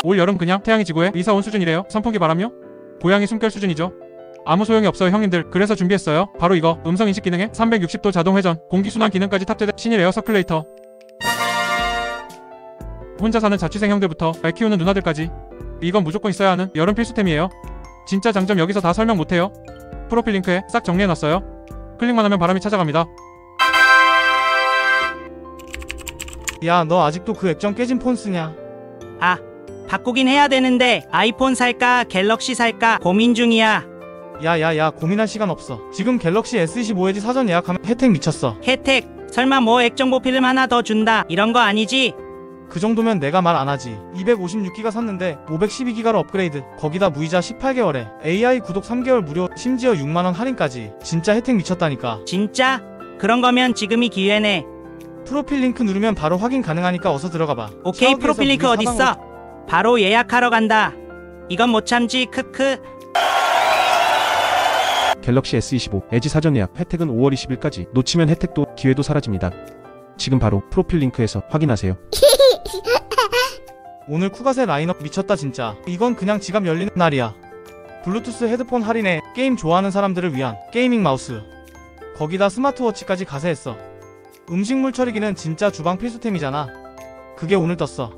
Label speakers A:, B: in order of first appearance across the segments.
A: 올 여름 그냥 태양이 지구에 이사 온 수준이래요. 선풍기 바람요? 고양이 숨결 수준이죠. 아무 소용이 없어요 형님들. 그래서 준비했어요. 바로 이거. 음성인식 기능에 360도 자동 회전, 공기순환 기능까지 탑재된 신일 에어 서큘레이터. 혼자 사는 자취생 형들부터 애 키우는 누나들까지 이건 무조건 있어야 하는 여름 필수템이에요. 진짜 장점 여기서 다 설명 못해요. 프로필 링크에 싹 정리해놨어요. 클릭만 하면 바람이 찾아갑니다.
B: 야, 너 아직도 그 액정 깨진 폰 쓰냐?
C: 아, 바꾸긴 해야 되는데 아이폰 살까 갤럭시 살까 고민 중이야.
B: 야야야, 고민할 시간 없어. 지금 갤럭시 S25 에지 사전 예약하면 혜택 미쳤어.
C: 혜택? 설마 뭐 액정보 필름 하나 더 준다 이런 거 아니지?
B: 그 정도면 내가 말 안 하지. 256기가 샀는데 512기가로 업그레이드, 거기다 무이자 18개월에 AI 구독 3개월 무료, 심지어 6만원 할인까지. 진짜 혜택 미쳤다니까.
C: 진짜? 그런 거면 지금이 기회네.
B: 프로필 링크 누르면 바로 확인 가능하니까 어서 들어가봐.
C: 오케이, 프로필 링크 어딨어? 바로 예약하러 간다. 이건 못 참지. 크크.
D: 갤럭시 S25 에지 사전 예약 혜택은 5월 20일까지. 놓치면 혜택도 기회도 사라집니다. 지금 바로 프로필 링크에서 확인하세요.
B: 오늘 쿠가세 라인업 미쳤다 진짜. 이건 그냥 지갑 열리는 날이야. 블루투스 헤드폰 할인에 게임 좋아하는 사람들을 위한 게이밍 마우스, 거기다 스마트워치까지 가세했어. 음식물 처리기는 진짜 주방 필수템이잖아. 그게 오늘 떴어.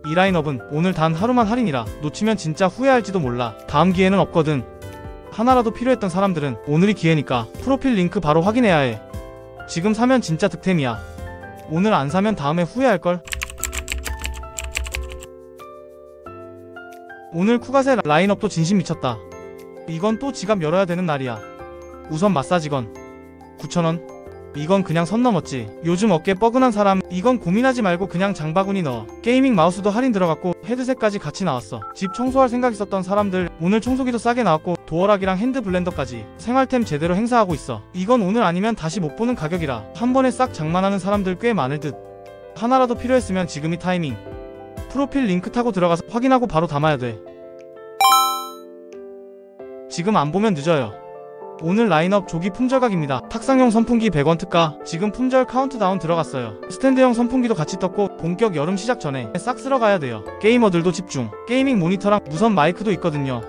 B: 이 라인업은 오늘 단 하루만 할인이라 놓치면 진짜 후회할지도 몰라. 다음 기회는 없거든. 하나라도 필요했던 사람들은 오늘이 기회니까 프로필 링크 바로 확인해야 해. 지금 사면 진짜 득템이야. 오늘 안 사면 다음에 후회할걸. 오늘 쿠가세 라인업도 진심 미쳤다. 이건 또 지갑 열어야 되는 날이야. 우선 마사지건 9,000원. 이건 그냥 선 넘었지. 요즘 어깨 뻐근한 사람 이건 고민하지 말고 그냥 장바구니 넣어. 게이밍 마우스도 할인 들어갔고 헤드셋까지 같이 나왔어. 집 청소할 생각 있었던 사람들 오늘 청소기도 싸게 나왔고 도어락이랑 핸드 블렌더까지 생활템 제대로 행사하고 있어. 이건 오늘 아니면 다시 못 보는 가격이라 한 번에 싹 장만하는 사람들 꽤 많을 듯. 하나라도 필요했으면 지금이 타이밍. 프로필 링크 타고 들어가서 확인하고 바로 담아야 돼. 지금 안 보면 늦어요. 오늘 라인업 조기 품절각입니다. 탁상용 선풍기 100원 특가. 지금 품절 카운트다운 들어갔어요. 스탠드형 선풍기도 같이 떴고 본격 여름 시작 전에 싹 쓸어가야 돼요. 게이머들도 집중. 게이밍 모니터랑 무선 마이크도 있거든요.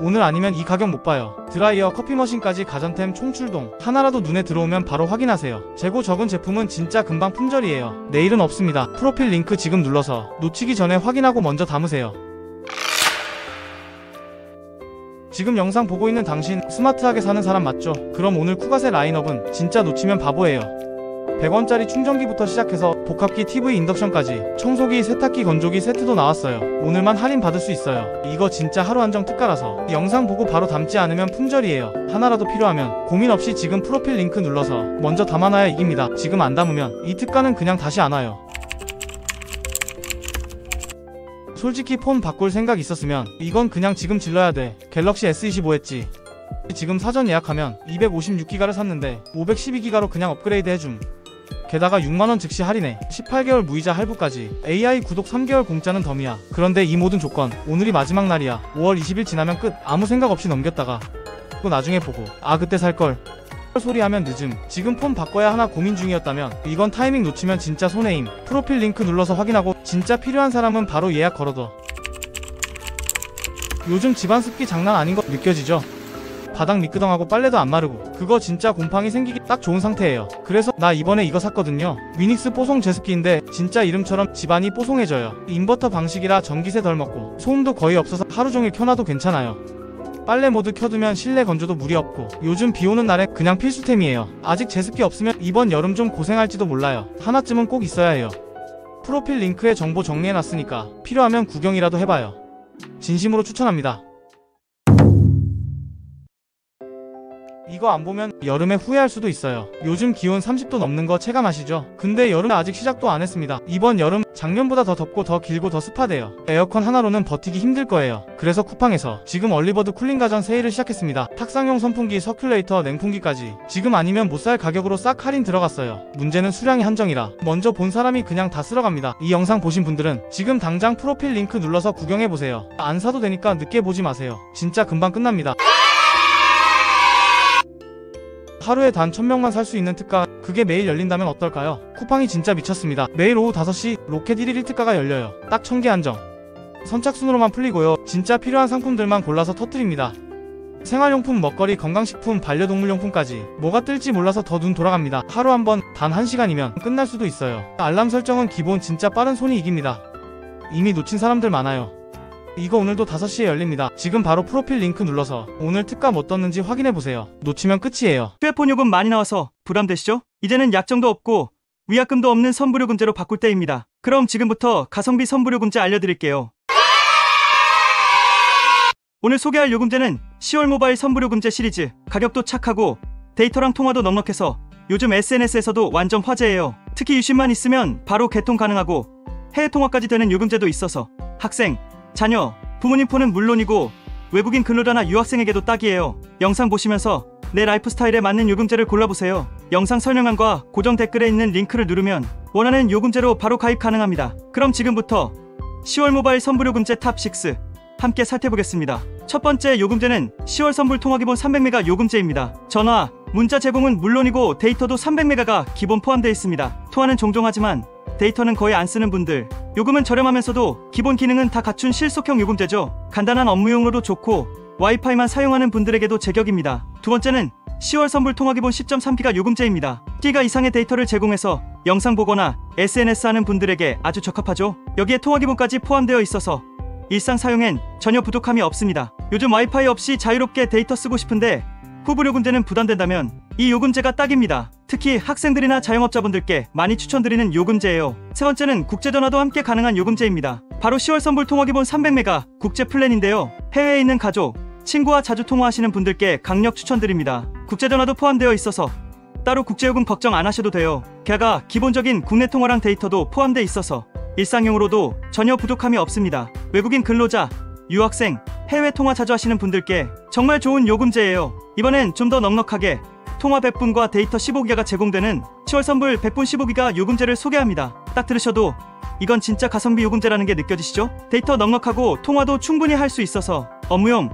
B: 오늘 아니면 이 가격 못 봐요. 드라이어, 커피머신까지 가전템 총출동. 하나라도 눈에 들어오면 바로 확인하세요. 재고 적은 제품은 진짜 금방 품절이에요. 내일은 없습니다. 프로필 링크 지금 눌러서 놓치기 전에 확인하고 먼저 담으세요. 지금 영상 보고 있는 당신 스마트하게 사는 사람 맞죠? 그럼 오늘 쿠가세 라인업은 진짜 놓치면 바보예요. 100원짜리 충전기부터 시작해서 복합기, TV, 인덕션까지, 청소기, 세탁기, 건조기 세트도 나왔어요. 오늘만 할인 받을 수 있어요. 이거 진짜 하루 한정 특가라서 영상 보고 바로 담지 않으면 품절이에요. 하나라도 필요하면 고민 없이 지금 프로필 링크 눌러서 먼저 담아놔야 이깁니다. 지금 안 담으면 이 특가는 그냥 다시 안 와요. 솔직히 폰 바꿀 생각 있었으면 이건 그냥 지금 질러야 돼. 갤럭시 S25 했지. 지금 사전 예약하면 256기가를 샀는데 512기가로 그냥 업그레이드 해줌. 게다가 6만원 즉시 할인해. 18개월 무이자 할부까지. AI 구독 3개월 공짜는 덤이야. 그런데 이 모든 조건 오늘이 마지막 날이야. 5월 20일 지나면 끝. 아무 생각 없이 넘겼다가 또 나중에 보고 아 그때 살걸 소리 하면 늦음. 지금 폰 바꿔야 하나 고민 중이었다면 이건 타이밍 놓치면 진짜 손해임. 프로필 링크 눌러서 확인하고 진짜 필요한 사람은 바로 예약 걸어둬. 요즘 집안 습기 장난 아닌 거 느껴지죠? 바닥 미끄덩하고 빨래도 안 마르고 그거 진짜 곰팡이 생기기 딱 좋은 상태예요. 그래서 나 이번에 이거 샀거든요. 위닉스 뽀송 제습기인데 진짜 이름처럼 집안이 뽀송해져요. 인버터 방식이라 전기세 덜 먹고 소음도 거의 없어서 하루종일 켜놔도 괜찮아요. 빨래 모드 켜두면 실내 건조도 무리 없고 요즘 비오는 날에 그냥 필수템이에요. 아직 제습기 없으면 이번 여름 좀 고생할지도 몰라요. 하나쯤은 꼭 있어야 해요. 프로필 링크에 정보 정리해놨으니까 필요하면 구경이라도 해봐요. 진심으로 추천합니다. 이거 안 보면 여름에 후회할 수도 있어요. 요즘 기온 30도 넘는 거 체감하시죠? 근데 여름 아직 시작도 안 했습니다. 이번 여름 작년보다 더 덥고 더 길고 더 습하대요. 에어컨 하나로는 버티기 힘들 거예요. 그래서 쿠팡에서 지금 얼리버드 쿨링 가전 세일을 시작했습니다. 탁상용 선풍기, 서큘레이터, 냉풍기까지 지금 아니면 못 살 가격으로 싹 할인 들어갔어요. 문제는 수량이 한정이라 먼저 본 사람이 그냥 다 쓸어갑니다. 이 영상 보신 분들은 지금 당장 프로필 링크 눌러서 구경해보세요. 안 사도 되니까 늦게 보지 마세요. 진짜 금방 끝납니다. 하루에 단 1000명만 살 수 있는 특가, 그게 매일 열린다면 어떨까요? 쿠팡이 진짜 미쳤습니다. 매일 오후 5시 로켓 1일 1특가가 열려요. 딱 1000개 한정. 선착순으로만 풀리고요. 진짜 필요한 상품들만 골라서 터뜨립니다. 생활용품, 먹거리, 건강식품, 반려동물용품까지 뭐가 뜰지 몰라서 더 눈 돌아갑니다. 하루 한 번, 단 1시간이면 끝날 수도 있어요. 알람 설정은 기본, 진짜 빠른 손이 이깁니다. 이미 놓친 사람들 많아요. 이거 오늘도 5시에 열립니다. 지금 바로 프로필 링크 눌러서 오늘 특가 뭐 떴는지 확인해보세요. 놓치면 끝이에요.
E: 휴대폰 요금 많이 나와서 부담되시죠? 이제는 약정도 없고 위약금도 없는 선불요금제로 바꿀 때입니다. 그럼 지금부터 가성비 선불요금제 알려드릴게요. 오늘 소개할 요금제는 10월 모바일 선불요금제 시리즈. 가격도 착하고 데이터랑 통화도 넉넉해서 요즘 SNS에서도 완전 화제예요. 특히 유심만 있으면 바로 개통 가능하고 해외 통화까지 되는 요금제도 있어서 학생, 자녀, 부모님 폰은 물론이고 외국인 근로자나 유학생에게도 딱이에요. 영상 보시면서 내 라이프 스타일에 맞는 요금제를 골라보세요. 영상 설명란과 고정 댓글에 있는 링크를 누르면 원하는 요금제로 바로 가입 가능합니다. 그럼 지금부터 10월 모바일 선불요금제 탑6 함께 살펴보겠습니다. 첫 번째 요금제는 10월 선불 통화기본 300메가 요금제입니다. 전화, 문자 제공은 물론이고 데이터도 300메가가 기본 포함되어 있습니다. 통화는 종종 하지만 데이터는 거의 안 쓰는 분들, 요금은 저렴하면서도 기본 기능은 다 갖춘 실속형 요금제죠. 간단한 업무용으로도 좋고 와이파이만 사용하는 분들에게도 제격입니다. 두 번째는 10월 선불 통화기본 10.3기가 요금제입니다. 기가 이상의 데이터를 제공해서 영상 보거나 SNS 하는 분들에게 아주 적합하죠. 여기에 통화기본까지 포함되어 있어서 일상 사용엔 전혀 부족함이 없습니다. 요즘 와이파이 없이 자유롭게 데이터 쓰고 싶은데 후불 요금제는 부담된다면 이 요금제가 딱입니다. 특히 학생들이나 자영업자분들께 많이 추천드리는 요금제예요. 세 번째는 국제전화도 함께 가능한 요금제입니다. 바로 10월 선불 통화기본 300메가 국제 플랜인데요. 해외에 있는 가족, 친구와 자주 통화하시는 분들께 강력 추천드립니다. 국제전화도 포함되어 있어서 따로 국제요금 걱정 안 하셔도 돼요. 게다가 기본적인 국내 통화랑 데이터도 포함되어 있어서 일상용으로도 전혀 부족함이 없습니다. 외국인 근로자, 유학생, 해외 통화 자주 하시는 분들께 정말 좋은 요금제예요. 이번엔 좀 더 넉넉하게 통화 100분과 데이터 15기가가 제공되는 10월 선불 100분 15기가 요금제를 소개합니다. 딱 들으셔도 이건 진짜 가성비 요금제라는 게 느껴지시죠? 데이터 넉넉하고 통화도 충분히 할 수 있어서 업무용,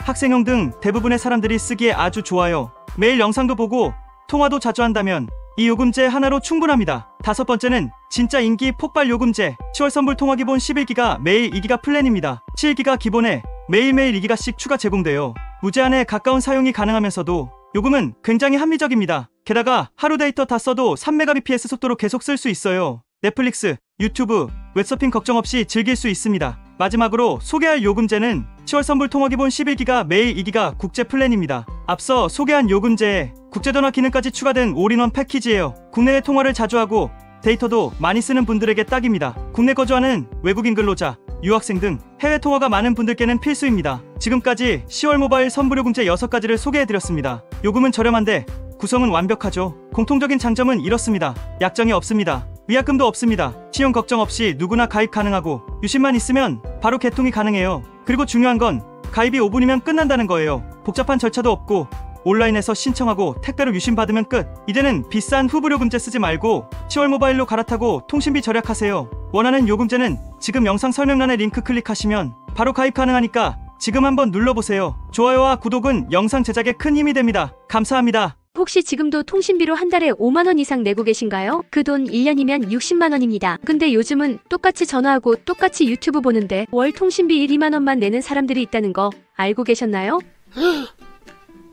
E: 학생용 등 대부분의 사람들이 쓰기에 아주 좋아요. 매일 영상도 보고 통화도 자주 한다면 이 요금제 하나로 충분합니다. 다섯 번째는 진짜 인기 폭발 요금제 10월 선불 통화기본 11기가 매일 2기가 플랜입니다. 7기가 기본에 매일매일 2기가씩 추가 제공돼요. 무제한에 가까운 사용이 가능하면서도 요금은 굉장히 합리적입니다. 게다가 하루 데이터 다 써도 3Mbps 속도로 계속 쓸 수 있어요. 넷플릭스, 유튜브, 웹서핑 걱정 없이 즐길 수 있습니다. 마지막으로 소개할 요금제는 10월 선불 통화기본 11기가 매일 2기가 국제 플랜입니다. 앞서 소개한 요금제에 국제전화 기능까지 추가된 올인원 패키지예요. 국내외 통화를 자주 하고 데이터도 많이 쓰는 분들에게 딱입니다. 국내 거주하는 외국인 근로자, 유학생 등 해외 통화가 많은 분들께는 필수입니다. 지금까지 10월 모바일 선불 요금제 6가지를 소개해드렸습니다. 요금은 저렴한데 구성은 완벽하죠. 공통적인 장점은 이렇습니다. 약정이 없습니다. 위약금도 없습니다. 신용 걱정 없이 누구나 가입 가능하고 유심만 있으면 바로 개통이 가능해요. 그리고 중요한 건 가입이 5분이면 끝난다는 거예요. 복잡한 절차도 없고 온라인에서 신청하고 택배로 유심 받으면 끝. 이제는 비싼 후불 요금제 쓰지 말고 10월 모바일로 갈아타고 통신비 절약하세요. 원하는 요금제는 지금 영상 설명란에 링크 클릭하시면 바로 가입 가능하니까 지금 한번 눌러보세요. 좋아요와 구독은 영상 제작에 큰 힘이 됩니다. 감사합니다.
F: 혹시 지금도 통신비로 한 달에 5만 원 이상 내고 계신가요? 그 돈 1년이면 60만 원입니다. 근데 요즘은 똑같이 전화하고 똑같이 유튜브 보는데 월 통신비 1, 2만 원만 내는 사람들이 있다는 거 알고 계셨나요?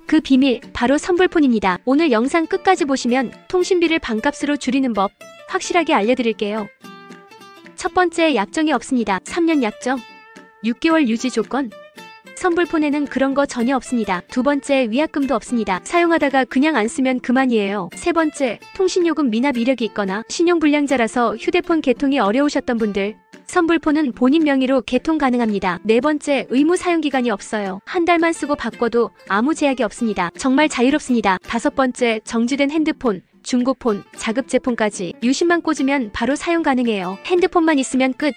F: 그 비밀 바로 선불폰입니다. 오늘 영상 끝까지 보시면 통신비를 반값으로 줄이는 법 확실하게 알려드릴게요. 첫 번째, 약정이 없습니다. 3년 약정, 6개월 유지 조건. 선불폰에는 그런 거 전혀 없습니다. 두 번째, 위약금도 없습니다. 사용하다가 그냥 안 쓰면 그만이에요. 세 번째, 통신요금 미납 이력이 있거나 신용불량자라서 휴대폰 개통이 어려우셨던 분들, 선불폰은 본인 명의로 개통 가능합니다. 네 번째, 의무 사용기간이 없어요. 한 달만 쓰고 바꿔도 아무 제약이 없습니다. 정말 자유롭습니다. 다섯 번째, 정지된 핸드폰, 중고폰, 자급제폰까지 유심만 꽂으면 바로 사용 가능해요. 핸드폰만 있으면 끝.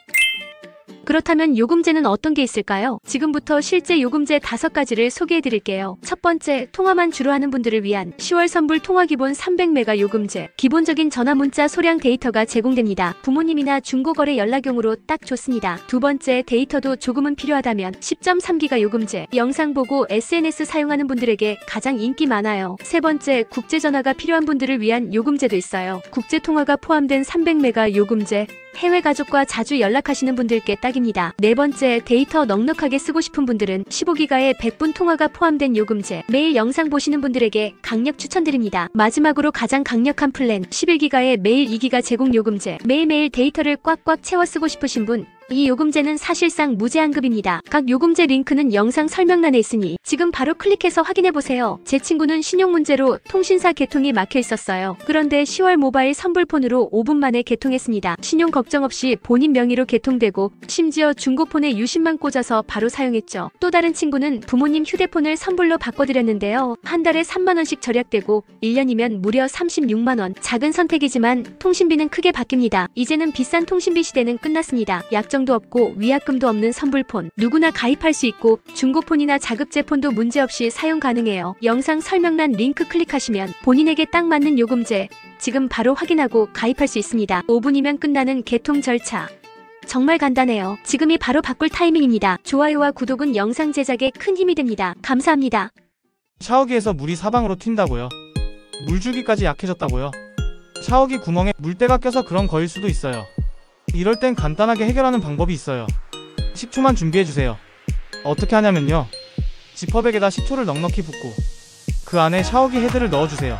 F: 그렇다면 요금제는 어떤 게 있을까요? 지금부터 실제 요금제 5가지를 소개해드릴게요. 첫 번째, 통화만 주로 하는 분들을 위한 10월 선불 통화기본 300메가 요금제. 기본적인 전화 문자 소량 데이터가 제공됩니다. 부모님이나 중고거래 연락용으로 딱 좋습니다. 두 번째, 데이터도 조금은 필요하다면 10.3기가 요금제. 영상 보고 SNS 사용하는 분들에게 가장 인기 많아요. 세 번째, 국제전화가 필요한 분들을 위한 요금제도 있어요. 국제통화가 포함된 300메가 요금제. 해외 가족과 자주 연락하시는 분들께 딱입니다. 네 번째, 데이터 넉넉하게 쓰고 싶은 분들은 15기가의 100분 통화가 포함된 요금제, 매일 영상 보시는 분들에게 강력 추천드립니다. 마지막으로 가장 강력한 플랜, 11기가의 매일 2기가 제공 요금제, 매일매일 데이터를 꽉꽉 채워 쓰고 싶으신 분, 이 요금제는 사실상 무제한급입니다. 각 요금제 링크는 영상 설명란에 있으니 지금 바로 클릭해서 확인해보세요. 제 친구는 신용 문제로 통신사 개통이 막혀 있었어요. 그런데 10월 모바일 선불폰으로 5분 만에 개통했습니다. 신용 걱정 없이 본인 명의로 개통되고 심지어 중고폰에 유심만 꽂아서 바로 사용했죠. 또 다른 친구는 부모님 휴대폰을 선불로 바꿔드렸는데요. 한 달에 3만원씩 절약되고 1년이면 무려 36만원. 작은 선택이지만 통신비는 크게 바뀝니다. 이제는 비싼 통신비 시대는 끝났습니다. 약정도 없고 위약금도 없는 선불폰, 누구나 가입할 수 있고 중고폰이나 자급제폰도 문제없이 사용 가능해요. 영상 설명란 링크 클릭하시면 본인에게 딱 맞는 요금제 지금 바로 확인하고 가입할 수 있습니다. 5분이면 끝나는 개통 절차. 정말 간단해요. 지금이 바로 바꿀 타이밍입니다. 좋아요와 구독은 영상 제작에 큰 힘이 됩니다. 감사합니다.
B: 샤워기에서 물이 사방으로 튄다고요? 물줄기까지 약해졌다고요? 샤워기 구멍에 물때가 껴서 그런 거일 수도 있어요. 이럴 땐 간단하게 해결하는 방법이 있어요. 식초만 준비해주세요. 어떻게 하냐면요, 지퍼백에다 식초를 넉넉히 붓고 그 안에 샤워기 헤드를 넣어주세요.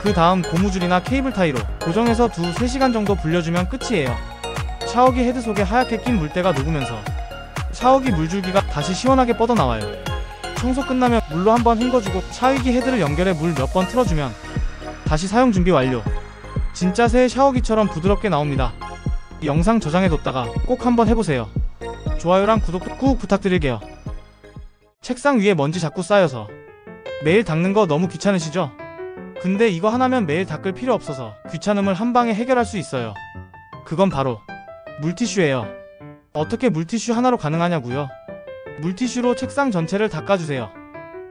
B: 그 다음 고무줄이나 케이블 타이로 고정해서 2-3시간 정도 불려주면 끝이에요. 샤워기 헤드 속에 하얗게 낀 물때가 녹으면서 샤워기 물줄기가 다시 시원하게 뻗어나와요. 청소 끝나면 물로 한번 헹궈주고 샤워기 헤드를 연결해 물 몇 번 틀어주면 다시 사용 준비 완료. 진짜 새 샤워기처럼 부드럽게 나옵니다. 영상 저장해뒀다가 꼭 한번 해보세요. 좋아요랑 구독도 꾹 부탁드릴게요. 책상 위에 먼지 자꾸 쌓여서 매일 닦는 거 너무 귀찮으시죠? 근데 이거 하나면 매일 닦을 필요 없어서 귀찮음을 한 방에 해결할 수 있어요. 그건 바로 물티슈예요. 어떻게 물티슈 하나로 가능하냐고요? 물티슈로 책상 전체를 닦아주세요.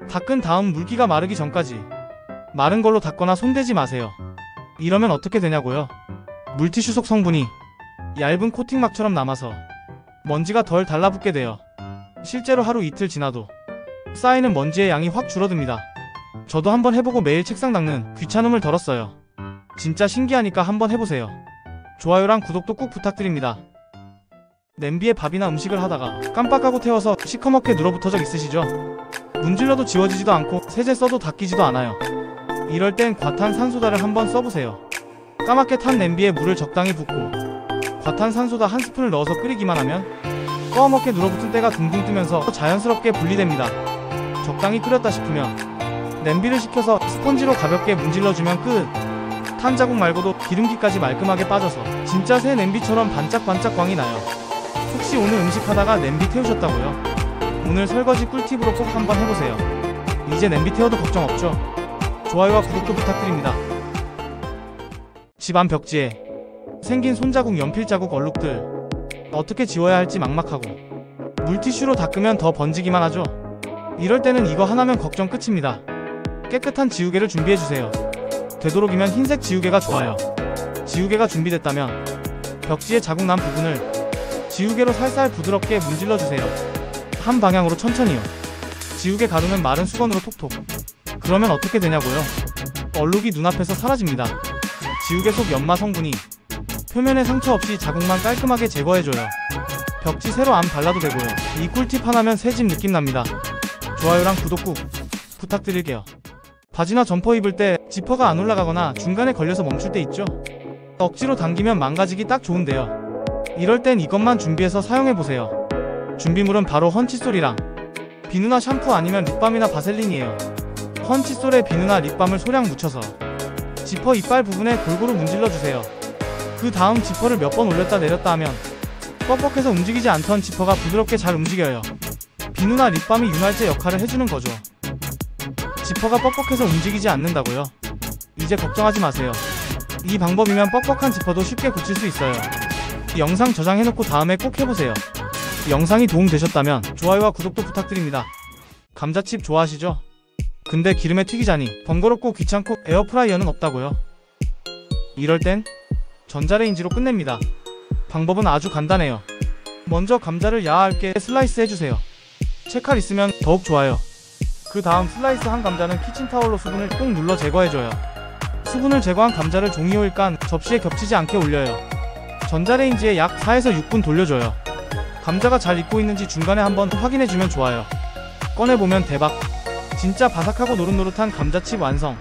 B: 닦은 다음 물기가 마르기 전까지 마른 걸로 닦거나 손대지 마세요. 이러면 어떻게 되냐고요? 물티슈 속 성분이 얇은 코팅막처럼 남아서 먼지가 덜 달라붙게 돼요. 실제로 하루 이틀 지나도 쌓이는 먼지의 양이 확 줄어듭니다. 저도 한번 해보고 매일 책상 닦는 귀찮음을 덜었어요. 진짜 신기하니까 한번 해보세요. 좋아요랑 구독도 꾹 부탁드립니다. 냄비에 밥이나 음식을 하다가 깜빡하고 태워서 시커멓게 눌어붙어 적 있으시죠? 문질러도 지워지지도 않고 세제 써도 닦이지도 않아요. 이럴 땐 과탄산소다를 한번 써보세요. 까맣게 탄 냄비에 물을 적당히 붓고 과탄산소다 한 스푼을 넣어서 끓이기만 하면 꺼멓게 눌어붙은 때가 둥둥 뜨면서 자연스럽게 분리됩니다. 적당히 끓였다 싶으면 냄비를 식혀서 스펀지로 가볍게 문질러주면 끝. 탄 자국 말고도 기름기까지 말끔하게 빠져서 진짜 새 냄비처럼 반짝반짝 광이 나요. 혹시 오늘 음식 하다가 냄비 태우셨다고요? 오늘 설거지 꿀팁으로 꼭 한번 해보세요. 이제 냄비 태워도 걱정 없죠? 좋아요와 구독도 부탁드립니다. 집안 벽지에 생긴 손자국, 연필자국, 얼룩들 어떻게 지워야 할지 막막하고 물티슈로 닦으면 더 번지기만 하죠? 이럴 때는 이거 하나면 걱정 끝입니다. 깨끗한 지우개를 준비해주세요. 되도록이면 흰색 지우개가 좋아요. 지우개가 준비됐다면 벽지에 자국 난 부분을 지우개로 살살 부드럽게 문질러주세요. 한 방향으로 천천히요. 지우개 가루는 마른 수건으로 톡톡. 그러면 어떻게 되냐고요? 얼룩이 눈앞에서 사라집니다. 지우개 속 연마 성분이 표면에 상처 없이 자국만 깔끔하게 제거해줘요. 벽지 새로 안 발라도 되고요. 이 꿀팁 하나면 새 집 느낌 납니다. 좋아요랑 구독 꾹 부탁드릴게요. 바지나 점퍼 입을 때 지퍼가 안 올라가거나 중간에 걸려서 멈출 때 있죠? 억지로 당기면 망가지기 딱 좋은데요. 이럴 땐 이것만 준비해서 사용해보세요. 준비물은 바로 헌칫솔이랑 비누나 샴푸 아니면 립밤이나 바셀린이에요. 헌칫솔에 비누나 립밤을 소량 묻혀서 지퍼 이빨 부분에 골고루 문질러주세요. 그 다음 지퍼를 몇 번 올렸다 내렸다 하면 뻑뻑해서 움직이지 않던 지퍼가 부드럽게 잘 움직여요. 비누나 립밤이 윤활제 역할을 해주는 거죠. 지퍼가 뻑뻑해서 움직이지 않는다고요? 이제 걱정하지 마세요. 이 방법이면 뻑뻑한 지퍼도 쉽게 고칠 수 있어요. 영상 저장해놓고 다음에 꼭 해보세요. 영상이 도움되셨다면 좋아요와 구독도 부탁드립니다. 감자칩 좋아하시죠? 근데 기름에 튀기자니 번거롭고 귀찮고 에어프라이어는 없다고요? 이럴 땐 전자레인지로 끝냅니다. 방법은 아주 간단해요. 먼저 감자를 야하게 슬라이스 해주세요. 채칼 있으면 더욱 좋아요. 그 다음 슬라이스 한 감자는 키친타올로 수분을 꾹 눌러 제거해줘요. 수분을 제거한 감자를 종이호일 깐 접시에 겹치지 않게 올려요. 전자레인지에 약 4에서 6분 돌려줘요. 감자가 잘 익고 있는지 중간에 한번 확인해주면 좋아요. 꺼내보면 대박! 진짜 바삭하고 노릇노릇한 감자칩 완성.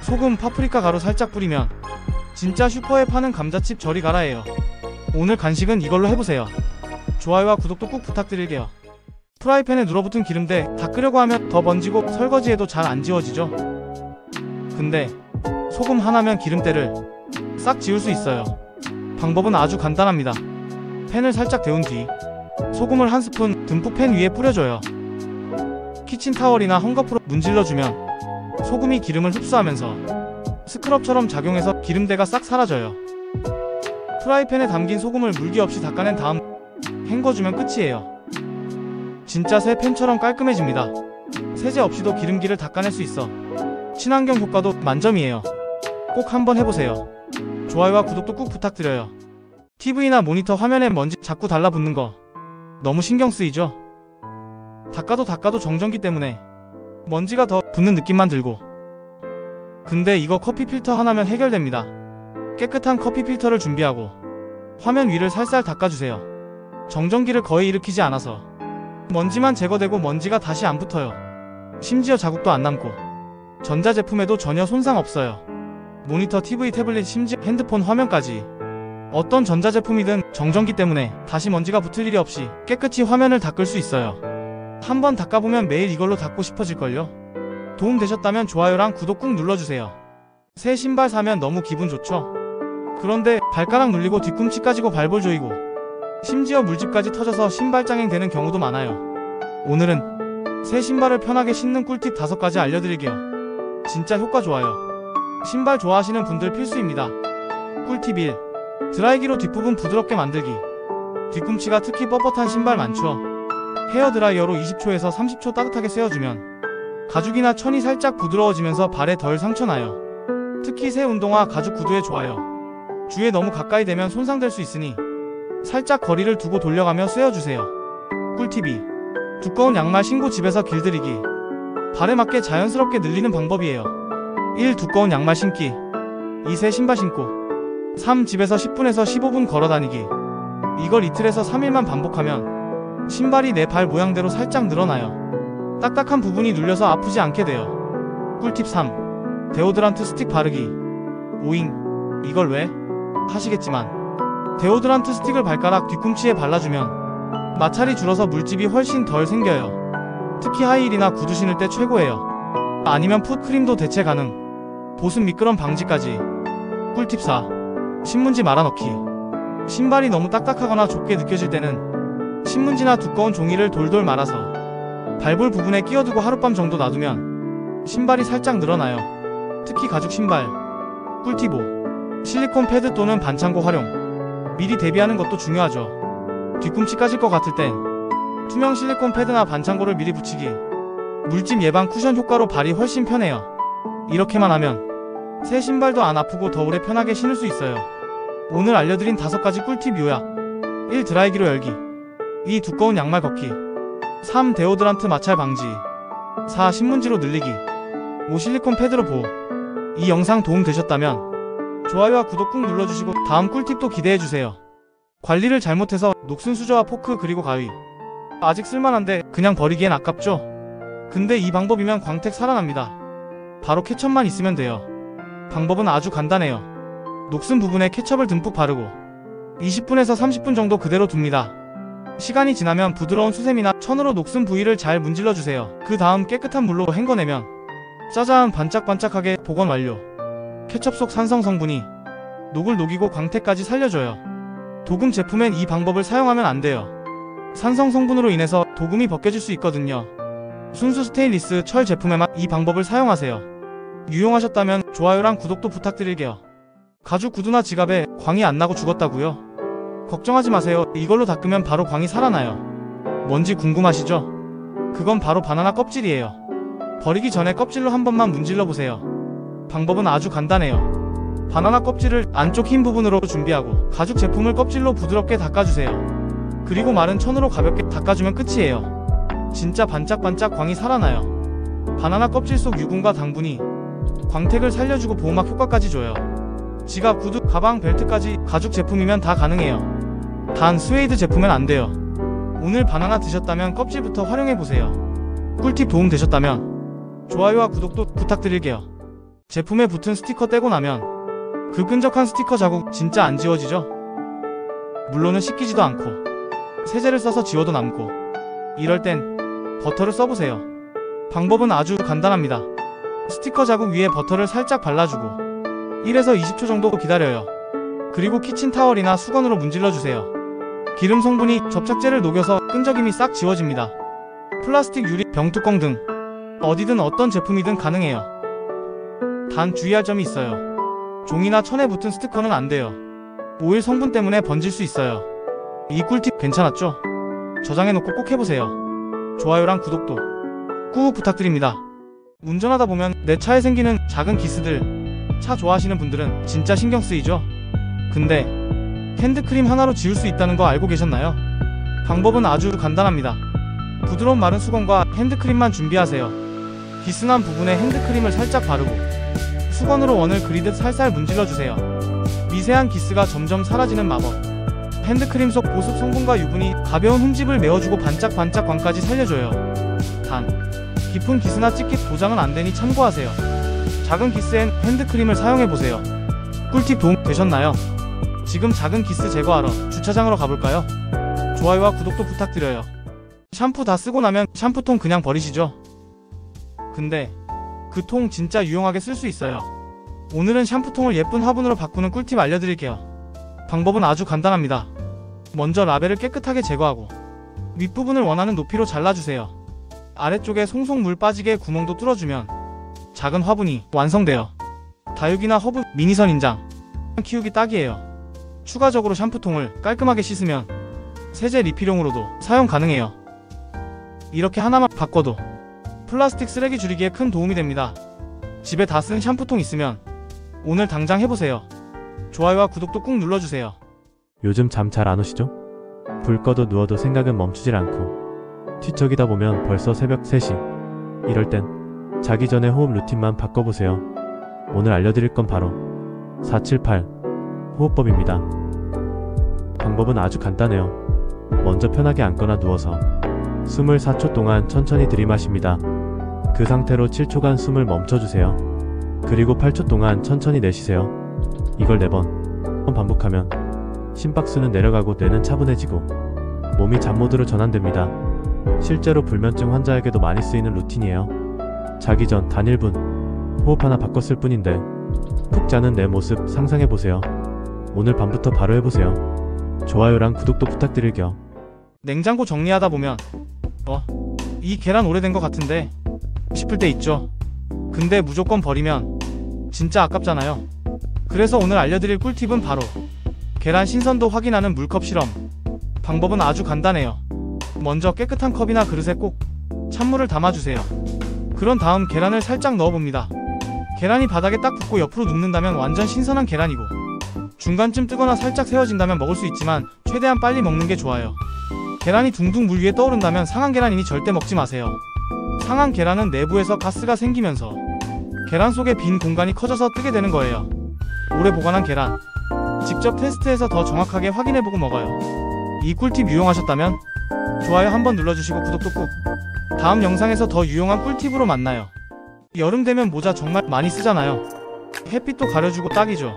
B: 소금, 파프리카 가루 살짝 뿌리면 진짜 슈퍼에 파는 감자칩 저리 가라예요. 오늘 간식은 이걸로 해보세요. 좋아요와 구독도 꼭 부탁드릴게요. 프라이팬에 눌어붙은 기름때 닦으려고 하면 더 번지고 설거지해도 잘 안 지워지죠? 근데 소금 하나면 기름때를 싹 지울 수 있어요. 방법은 아주 간단합니다. 팬을 살짝 데운 뒤 소금을 한 스푼 듬뿍 팬 위에 뿌려줘요. 키친타월이나 헝겊으로 문질러주면 소금이 기름을 흡수하면서 스크럽처럼 작용해서 기름때가 싹 사라져요. 프라이팬에 담긴 소금을 물기 없이 닦아낸 다음 헹궈주면 끝이에요. 진짜 새 팬처럼 깔끔해집니다. 세제 없이도 기름기를 닦아낼 수 있어 친환경 효과도 만점이에요. 꼭 한번 해보세요. 좋아요와 구독도 꼭 부탁드려요. TV나 모니터 화면에 먼지 자꾸 달라붙는 거 너무 신경 쓰이죠? 닦아도 정전기 때문에 먼지가 더 붙는 느낌만 들고. 근데 이거 커피 필터 하나면 해결됩니다. 깨끗한 커피 필터를 준비하고 화면 위를 살살 닦아주세요. 정전기를 거의 일으키지 않아서 먼지만 제거되고 먼지가 다시 안 붙어요. 심지어 자국도 안 남고 전자제품에도 전혀 손상 없어요. 모니터, TV, 태블릿, 심지어 핸드폰 화면까지 어떤 전자제품이든 정전기 때문에 다시 먼지가 붙을 일이 없이 깨끗이 화면을 닦을 수 있어요. 한번 닦아보면 매일 이걸로 닦고 싶어질걸요? 도움되셨다면 좋아요랑 구독 꾹 눌러주세요. 새 신발 사면 너무 기분 좋죠? 그런데 발가락 눌리고 뒤꿈치 까지고 발볼 조이고 심지어 물집까지 터져서 신발장애 되는 경우도 많아요. 오늘은 새 신발을 편하게 신는 꿀팁 5가지 알려드릴게요. 진짜 효과 좋아요. 신발 좋아하시는 분들 필수입니다. 꿀팁 1. 드라이기로 뒷부분 부드럽게 만들기. 뒤꿈치가 특히 뻣뻣한 신발 많죠? 헤어드라이어로 20초에서 30초 따뜻하게 쐬어주면 가죽이나 천이 살짝 부드러워지면서 발에 덜 상처나요. 특히 새 운동화 가죽 구두에 좋아요. 주에 너무 가까이 되면 손상될 수 있으니 살짝 거리를 두고 돌려가며 쐬어주세요. 꿀팁 2. 두꺼운 양말 신고 집에서 길들이기. 발에 맞게 자연스럽게 늘리는 방법이에요. 1. 두꺼운 양말 신기. 2. 새 신발 신고. 3. 집에서 10분에서 15분 걸어다니기. 이걸 이틀에서 3일만 반복하면 신발이 내 발 모양대로 살짝 늘어나요. 딱딱한 부분이 눌려서 아프지 않게 돼요. 꿀팁 3. 데오드란트 스틱 바르기. 오잉, 이걸 왜? 하시겠지만 데오드란트 스틱을 발가락 뒤꿈치에 발라주면 마찰이 줄어서 물집이 훨씬 덜 생겨요. 특히 하이힐이나 구두 신을 때 최고예요. 아니면 풋크림도 대체 가능. 보습 미끄럼 방지까지. 꿀팁 4. 신문지 말아넣기. 신발이 너무 딱딱하거나 좁게 느껴질 때는 신문지나 두꺼운 종이를 돌돌 말아서 발볼 부분에 끼워두고 하룻밤 정도 놔두면 신발이 살짝 늘어나요. 특히 가죽 신발. 꿀팁 5. 실리콘 패드 또는 반창고 활용. 미리 대비하는 것도 중요하죠. 뒤꿈치 까질 것 같을 땐 투명 실리콘 패드나 반창고를 미리 붙이기. 물집 예방 쿠션 효과로 발이 훨씬 편해요. 이렇게만 하면 새 신발도 안 아프고 더 오래 편하게 신을 수 있어요. 오늘 알려드린 5가지 꿀팁 요약. 1. 드라이기로 열기. 2. 두꺼운 양말 걷기. 3. 데오드란트 마찰 방지. 4. 신문지로 늘리기. 5. 실리콘 패드로 보호. 이 영상 도움되셨다면 좋아요와 구독 꾹 눌러주시고 다음 꿀팁도 기대해주세요. 관리를 잘못해서 녹슨 수저와 포크 그리고 가위 아직 쓸만한데 그냥 버리기엔 아깝죠? 근데 이 방법이면 광택 살아납니다. 바로 케첩만 있으면 돼요. 방법은 아주 간단해요. 녹슨 부분에 케첩을 듬뿍 바르고 20분에서 30분 정도 그대로 둡니다. 시간이 지나면 부드러운 수세미나 천으로 녹슨 부위를 잘 문질러주세요. 그 다음 깨끗한 물로 헹궈내면 짜잔, 반짝반짝하게 복원 완료. 케첩 속 산성 성분이 녹을 녹이고 광택까지 살려줘요. 도금 제품엔 이 방법을 사용하면 안 돼요. 산성 성분으로 인해서 도금이 벗겨질 수 있거든요. 순수 스테인리스 철 제품에만 이 방법을 사용하세요. 유용하셨다면 좋아요랑 구독도 부탁드릴게요. 가죽 구두나 지갑에 광이 안 나고 죽었다고요? 걱정하지 마세요. 이걸로 닦으면 바로 광이 살아나요. 뭔지 궁금하시죠? 그건 바로 바나나 껍질이에요. 버리기 전에 껍질로 한 번만 문질러 보세요. 방법은 아주 간단해요. 바나나 껍질을 안쪽 흰 부분으로 준비하고 가죽 제품을 껍질로 부드럽게 닦아주세요. 그리고 마른 천으로 가볍게 닦아주면 끝이에요. 진짜 반짝반짝 광이 살아나요. 바나나 껍질 속 유분과 당분이 광택을 살려주고 보호막 효과까지 줘요. 지갑, 구두, 가방, 벨트까지 가죽 제품이면 다 가능해요. 단 스웨이드 제품은 안 돼요. 오늘 바나나 드셨다면 껍질부터 활용해보세요. 꿀팁 도움 되셨다면 좋아요와 구독도 부탁드릴게요. 제품에 붙은 스티커 떼고 나면 그 끈적한 스티커 자국 진짜 안 지워지죠? 물론은 씻기지도 않고 세제를 써서 지워도 남고. 이럴 땐 버터를 써보세요. 방법은 아주 간단합니다. 스티커 자국 위에 버터를 살짝 발라주고 1에서 20초 정도 기다려요. 그리고 키친타월이나 수건으로 문질러주세요. 기름 성분이 접착제를 녹여서 끈적임이 싹 지워집니다. 플라스틱, 유리, 병뚜껑 등 어디든 어떤 제품이든 가능해요. 단 주의할 점이 있어요. 종이나 천에 붙은 스티커는 안 돼요. 오일 성분 때문에 번질 수 있어요. 이 꿀팁 괜찮았죠? 저장해놓고 꼭 해보세요. 좋아요랑 구독도 꾹 부탁드립니다. 운전하다 보면 내 차에 생기는 작은 기스들, 차 좋아하시는 분들은 진짜 신경 쓰이죠? 근데 핸드크림 하나로 지울 수 있다는 거 알고 계셨나요? 방법은 아주 간단합니다. 부드러운 마른 수건과 핸드크림만 준비하세요. 기스난 부분에 핸드크림을 살짝 바르고 수건으로 원을 그리듯 살살 문질러주세요. 미세한 기스가 점점 사라지는 마법. 핸드크림 속 보습 성분과 유분이 가벼운 흠집을 메워주고 반짝반짝 광까지 살려줘요. 단, 깊은 기스나 찝깃 도장은 안되니 참고하세요. 작은 기스엔 핸드크림을 사용해보세요. 꿀팁 도움 되셨나요? 지금 작은 기스 제거하러 주차장으로 가볼까요? 좋아요와 구독도 부탁드려요. 샴푸 다 쓰고 나면 샴푸통 그냥 버리시죠? 근데 그 통 진짜 유용하게 쓸 수 있어요. 오늘은 샴푸통을 예쁜 화분으로 바꾸는 꿀팁 알려드릴게요. 방법은 아주 간단합니다. 먼저 라벨을 깨끗하게 제거하고 윗부분을 원하는 높이로 잘라주세요. 아래쪽에 송송 물 빠지게 구멍도 뚫어주면 작은 화분이 완성돼요. 다육이나 허브, 미니선 인장 키우기 딱이에요. 추가적으로 샴푸통을 깔끔하게 씻으면 세제 리필용으로도 사용 가능해요. 이렇게 하나만 바꿔도 플라스틱 쓰레기 줄이기에 큰 도움이 됩니다. 집에 다 쓴 샴푸통 있으면 오늘 당장 해보세요. 좋아요와 구독도 꾹 눌러주세요.
G: 요즘 잠 잘 안 오시죠? 불 꺼도 누워도 생각은 멈추질 않고 뒤척이다 보면 벌써 새벽 3시. 이럴 땐 자기 전에 호흡 루틴만 바꿔보세요. 오늘 알려드릴 건 바로 478 호흡법입니다. 방법은 아주 간단해요. 먼저 편하게 앉거나 누워서 숨을 4초 동안 천천히 들이마십니다. 그 상태로 7초간 숨을 멈춰주세요. 그리고 8초 동안 천천히 내쉬세요. 이걸 4번 반복하면 심박수는 내려가고 뇌는 차분해지고 몸이 잠모드로 전환됩니다. 실제로 불면증 환자에게도 많이 쓰이는 루틴이에요. 자기 전 단 1분 호흡 하나 바꿨을 뿐인데 푹 자는 내 모습 상상해보세요. 오늘 밤부터 바로 해보세요. 좋아요랑 구독도 부탁드릴게요.
B: 냉장고 정리하다 보면 이 계란 오래된 것 같은데 싶을 때 있죠. 근데 무조건 버리면 진짜 아깝잖아요. 그래서 오늘 알려드릴 꿀팁은 바로 계란 신선도 확인하는 물컵 실험. 방법은 아주 간단해요. 먼저 깨끗한 컵이나 그릇에 꼭 찬물을 담아주세요. 그런 다음 계란을 살짝 넣어봅니다. 계란이 바닥에 딱 붙고 옆으로 눕는다면 완전 신선한 계란이고, 중간쯤 뜨거나 살짝 세워진다면 먹을 수 있지만 최대한 빨리 먹는 게 좋아요. 계란이 둥둥 물 위에 떠오른다면 상한 계란이니 절대 먹지 마세요. 상한 계란은 내부에서 가스가 생기면서 계란 속에 빈 공간이 커져서 뜨게 되는 거예요. 오래 보관한 계란, 직접 테스트해서 더 정확하게 확인해보고 먹어요. 이 꿀팁 유용하셨다면 좋아요 한번 눌러주시고 구독도 꾹. 다음 영상에서 더 유용한 꿀팁으로 만나요. 여름 되면 모자 정말 많이 쓰잖아요. 햇빛도 가려주고 딱이죠.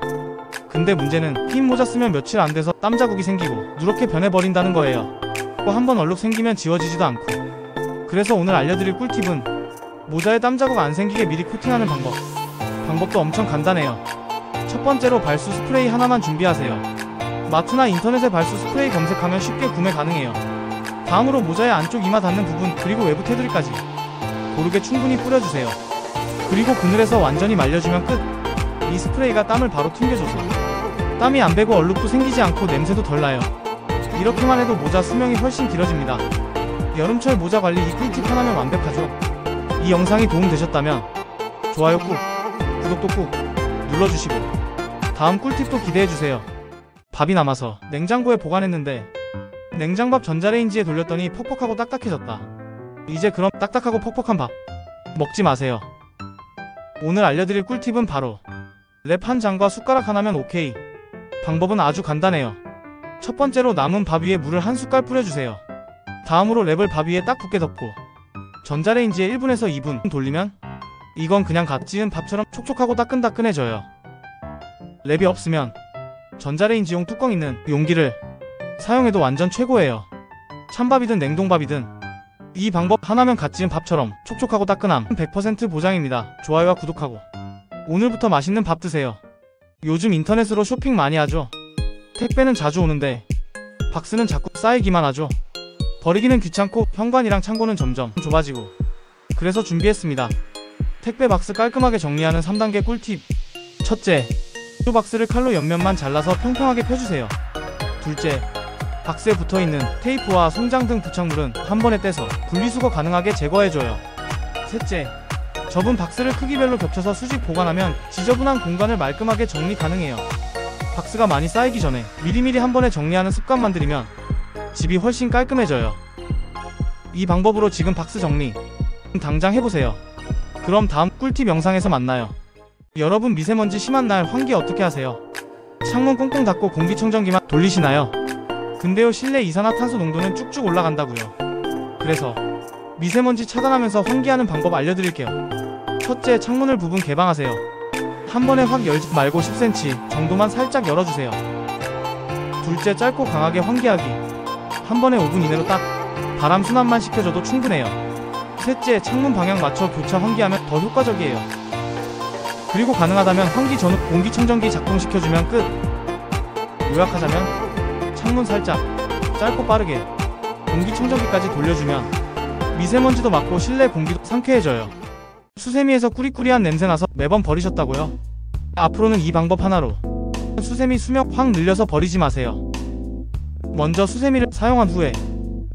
B: 근데 문제는 흰 모자 쓰면 며칠 안 돼서 땀 자국이 생기고 누렇게 변해버린다는 거예요. 한번 얼룩 생기면 지워지지도 않고. 그래서 오늘 알려드릴 꿀팁은 모자에 땀 자국 안 생기게 미리 코팅하는 방법. 방법도 엄청 간단해요. 첫 번째로 발수 스프레이 하나만 준비하세요. 마트나 인터넷에 발수 스프레이 검색하면 쉽게 구매 가능해요. 다음으로 모자의 안쪽 이마 닿는 부분 그리고 외부 테두리까지 고르게 충분히 뿌려주세요. 그리고 그늘에서 완전히 말려주면 끝. 이 스프레이가 땀을 바로 튕겨줘서 땀이 안 배고 얼룩도 생기지 않고 냄새도 덜 나요. 이렇게만 해도 모자 수명이 훨씬 길어집니다. 여름철 모자 관리 이 꿀팁 하나면 완벽하죠. 이 영상이 도움되셨다면 좋아요 꾹, 구독도 꾹 눌러주시고 다음 꿀팁도 기대해주세요. 밥이 남아서 냉장고에 보관했는데 냉장밥 전자레인지에 돌렸더니 퍽퍽하고 딱딱해졌다. 이제 그럼 딱딱하고 퍽퍽한 밥 먹지 마세요. 오늘 알려드릴 꿀팁은 바로 랩 한 장과 숟가락 하나면 오케이. 방법은 아주 간단해요. 첫 번째로 남은 밥 위에 물을 한 숟갈 뿌려주세요. 다음으로 랩을 밥 위에 딱 붙게 덮고 전자레인지에 1분에서 2분 돌리면 이건 그냥 갓 지은 밥처럼 촉촉하고 따끈따끈해져요. 랩이 없으면 전자레인지용 뚜껑 있는 용기를 사용해도 완전 최고예요. 찬밥이든 냉동밥이든 이 방법 하나면 갓 지은 밥처럼 촉촉하고 따끈함 100% 보장입니다. 좋아요와 구독하고 오늘부터 맛있는 밥 드세요. 요즘 인터넷으로 쇼핑 많이 하죠. 택배는 자주 오는데 박스는 자꾸 쌓이기만 하죠. 버리기는 귀찮고 현관이랑 창고는 점점 좁아지고 그래서 준비했습니다. 택배 박스 깔끔하게 정리하는 3단계 꿀팁. 첫째, 박스를 칼로 옆면만 잘라서 평평하게 펴주세요. 둘째, 박스에 붙어있는 테이프와 송장 등 부착물은 한 번에 떼서 분리수거 가능하게 제거해줘요. 셋째, 접은 박스를 크기별로 겹쳐서 수직 보관하면 지저분한 공간을 말끔하게 정리 가능해요. 박스가 많이 쌓이기 전에 미리미리 한 번에 정리하는 습관만 들이면 집이 훨씬 깔끔해져요. 이 방법으로 지금 박스 정리 당장 해보세요. 그럼 다음 꿀팁 영상에서 만나요. 여러분 미세먼지 심한 날 환기 어떻게 하세요? 창문 꽁꽁 닫고 공기청정기만 돌리시나요? 근데요, 실내 이산화탄소 농도는 쭉쭉 올라간다고요. 그래서 미세먼지 차단하면서 환기하는 방법 알려드릴게요. 첫째, 창문을 부분 개방하세요. 한 번에 확 열지 말고 10cm 정도만 살짝 열어주세요. 둘째, 짧고 강하게 환기하기. 한 번에 5분 이내로 딱 바람 순환만 시켜줘도 충분해요. 셋째, 창문 방향 맞춰 교차 환기하면 더 효과적이에요. 그리고 가능하다면 환기 전후 공기청정기 작동시켜주면 끝. 요약하자면 창문 살짝, 짧고 빠르게 공기청정기까지 돌려주면 미세먼지도 막고 실내 공기도 상쾌해져요. 수세미에서 꾸리꾸리한 냄새나서 매번 버리셨다고요? 앞으로는 이 방법 하나로 수세미 수명 확 늘려서 버리지 마세요. 먼저 수세미를 사용한 후에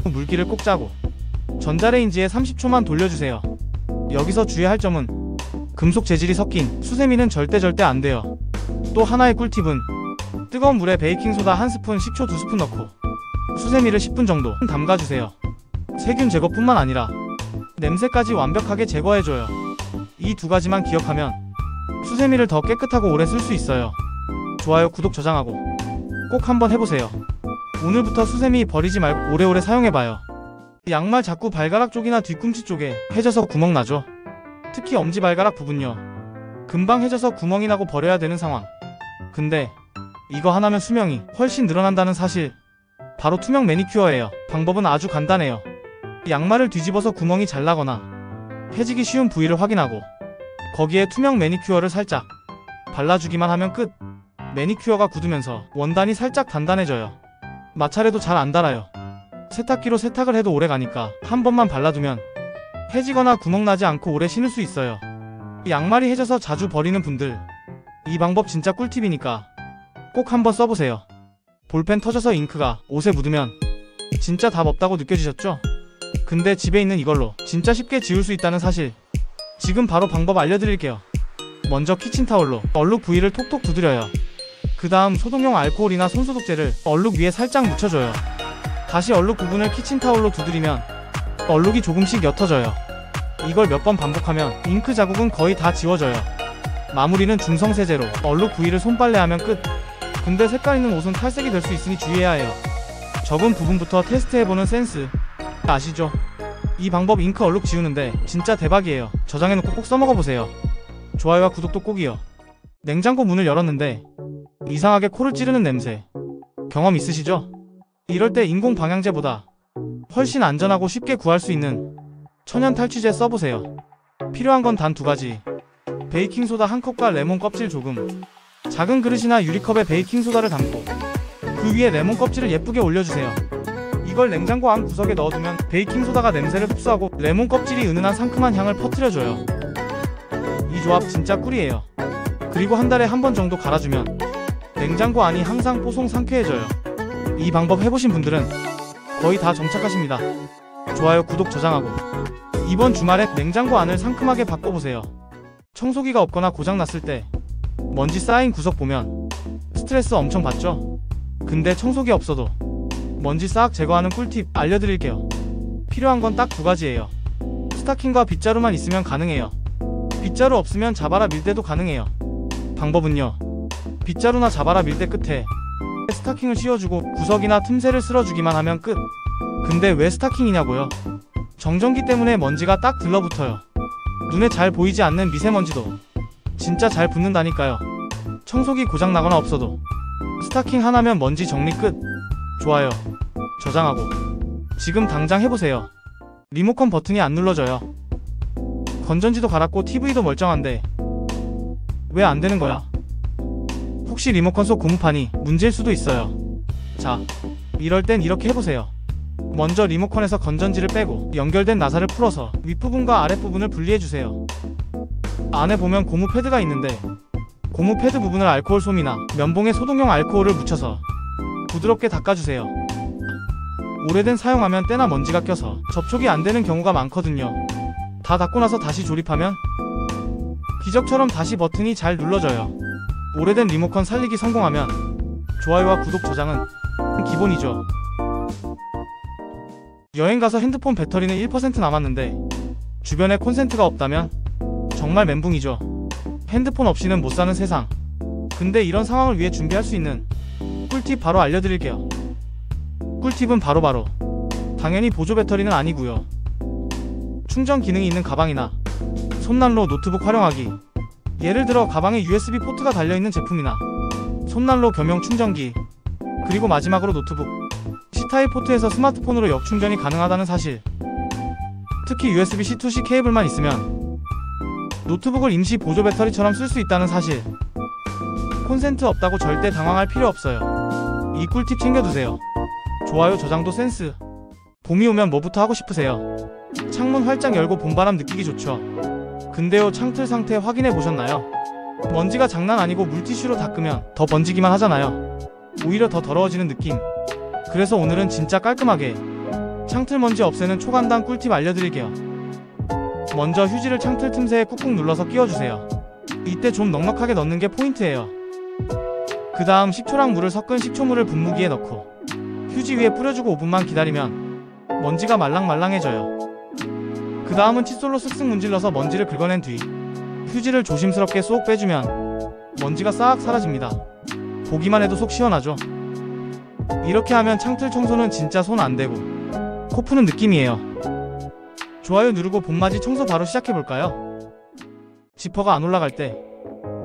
B: 물기를 꼭 짜고 전자레인지에 30초만 돌려주세요. 여기서 주의할 점은 금속 재질이 섞인 수세미는 절대 안 돼요. 또 하나의 꿀팁은 뜨거운 물에 베이킹소다 1스푼, 식초 2스푼 넣고 수세미를 10분 정도 담가주세요. 세균 제거뿐만 아니라 냄새까지 완벽하게 제거해줘요. 이 두 가지만 기억하면 수세미를 더 깨끗하고 오래 쓸 수 있어요. 좋아요, 구독, 저장하고 꼭 한번 해보세요. 오늘부터 수세미 버리지 말고 오래오래 사용해봐요. 양말 자꾸 발가락 쪽이나 뒤꿈치 쪽에 해져서 구멍 나죠. 특히 엄지발가락 부분요. 금방 해져서 구멍이 나고 버려야 되는 상황. 근데 이거 하나면 수명이 훨씬 늘어난다는 사실. 바로 투명 매니큐어예요. 방법은 아주 간단해요. 양말을 뒤집어서 구멍이 잘 나거나 해지기 쉬운 부위를 확인하고 거기에 투명 매니큐어를 살짝 발라주기만 하면 끝. 매니큐어가 굳으면서 원단이 살짝 단단해져요. 마찰해도 잘 안 닳아요. 세탁기로 세탁을 해도 오래가니까 한 번만 발라두면 해지거나 구멍나지 않고 오래 신을 수 있어요. 양말이 해져서 자주 버리는 분들, 이 방법 진짜 꿀팁이니까 꼭 한번 써보세요. 볼펜 터져서 잉크가 옷에 묻으면 진짜 답 없다고 느껴지셨죠? 근데 집에 있는 이걸로 진짜 쉽게 지울 수 있다는 사실, 지금 바로 방법 알려드릴게요. 먼저 키친타올로 얼룩 부위를 톡톡 두드려요. 그 다음 소독용 알코올이나 손소독제를 얼룩 위에 살짝 묻혀줘요. 다시 얼룩 부분을 키친타올로 두드리면 얼룩이 조금씩 옅어져요. 이걸 몇 번 반복하면 잉크 자국은 거의 다 지워져요. 마무리는 중성세제로 얼룩 부위를 손빨래하면 끝. 근데 색깔 있는 옷은 탈색이 될 수 있으니 주의해야 해요. 적은 부분부터 테스트해보는 센스 아시죠? 이 방법 잉크 얼룩 지우는데 진짜 대박이에요. 저장해놓고 꼭 써먹어보세요. 좋아요와 구독도 꼭이요. 냉장고 문을 열었는데 이상하게 코를 찌르는 냄새 경험 있으시죠? 이럴 때 인공 방향제보다 훨씬 안전하고 쉽게 구할 수 있는 천연 탈취제 써보세요. 필요한 건 단 2가지. 베이킹소다 1컵과 레몬 껍질 조금. 작은 그릇이나 유리컵에 베이킹소다를 담고 그 위에 레몬 껍질을 예쁘게 올려주세요. 이걸 냉장고 안 구석에 넣어두면 베이킹소다가 냄새를 흡수하고 레몬 껍질이 은은한 상큼한 향을 퍼뜨려줘요. 이 조합 진짜 꿀이에요. 그리고 한 달에 한 번 정도 갈아주면 냉장고 안이 항상 뽀송 상쾌해져요. 이 방법 해보신 분들은 거의 다 정착하십니다. 좋아요, 구독, 저장하고 이번 주말에 냉장고 안을 상큼하게 바꿔보세요. 청소기가 없거나 고장났을 때 먼지 쌓인 구석 보면 스트레스 엄청 받죠? 근데 청소기 없어도 먼지 싹 제거하는 꿀팁 알려드릴게요. 필요한 건 딱 2가지예요. 스타킹과 빗자루만 있으면 가능해요. 빗자루 없으면 자바라 밀대도 가능해요. 방법은요. 빗자루나 자바라 밀대 끝에 스타킹을 씌워주고 구석이나 틈새를 쓸어주기만 하면 끝. 근데 왜 스타킹이냐고요? 정전기 때문에 먼지가 딱 들러붙어요. 눈에 잘 보이지 않는 미세먼지도 진짜 잘 붙는다니까요. 청소기 고장나거나 없어도 스타킹 하나면 먼지 정리 끝. 좋아요. 저장하고 지금 당장 해보세요. 리모컨 버튼이 안 눌러져요. 건전지도 갈았고 TV도 멀쩡한데 왜 안 되는 거야? 혹시 리모컨 속 고무판이 문제일 수도 있어요. 자, 이럴 땐 이렇게 해보세요. 먼저 리모컨에서 건전지를 빼고 연결된 나사를 풀어서 윗부분과 아랫부분을 분리해주세요. 안에 보면 고무 패드가 있는데 고무 패드 부분을 알코올 솜이나 면봉에 소독용 알코올을 묻혀서 부드럽게 닦아주세요. 오래된 사용하면 때나 먼지가 껴서 접촉이 안 되는 경우가 많거든요. 다 닦고 나서 다시 조립하면 기적처럼 다시 버튼이 잘 눌러져요. 오래된 리모컨 살리기 성공하면 좋아요와 구독 저장은 기본이죠. 여행 가서 핸드폰 배터리는 1% 남았는데 주변에 콘센트가 없다면 정말 멘붕이죠. 핸드폰 없이는 못 사는 세상. 근데 이런 상황을 위해 준비할 수 있는 꿀팁 바로 알려드릴게요. 꿀팁은 바로 당연히 보조 배터리는 아니고요. 충전 기능이 있는 가방이나 손난로 노트북 활용하기. 예를 들어 가방에 USB 포트가 달려있는 제품이나 손난로 겸용 충전기. 그리고 마지막으로 노트북 C타입 포트에서 스마트폰으로 역충전이 가능하다는 사실. 특히 USB-C to C 케이블만 있으면 노트북을 임시 보조 배터리처럼 쓸 수 있다는 사실. 콘센트 없다고 절대 당황할 필요 없어요. 이 꿀팁 챙겨두세요. 좋아요 저장도 센스. 봄이 오면 뭐부터 하고 싶으세요? 창문 활짝 열고 봄바람 느끼기 좋죠. 근데요, 창틀 상태 확인해 보셨나요? 먼지가 장난 아니고 물티슈로 닦으면 더 번지기만 하잖아요. 오히려 더 더러워지는 느낌. 그래서 오늘은 진짜 깔끔하게 창틀 먼지 없애는 초간단 꿀팁 알려드릴게요. 먼저 휴지를 창틀 틈새에 꾹꾹 눌러서 끼워주세요. 이때 좀 넉넉하게 넣는 게 포인트예요. 그 다음 식초랑 물을 섞은 식초물을 분무기에 넣고 휴지 위에 뿌려주고 5분만 기다리면 먼지가 말랑말랑해져요. 그 다음은 칫솔로 쓱쓱 문질러서 먼지를 긁어낸 뒤 휴지를 조심스럽게 쏙 빼주면 먼지가 싹 사라집니다. 보기만 해도 속 시원하죠? 이렇게 하면 창틀 청소는 진짜 손 안 대고 코 푸는 느낌이에요. 좋아요 누르고 봄맞이 청소 바로 시작해볼까요? 지퍼가 안 올라갈 때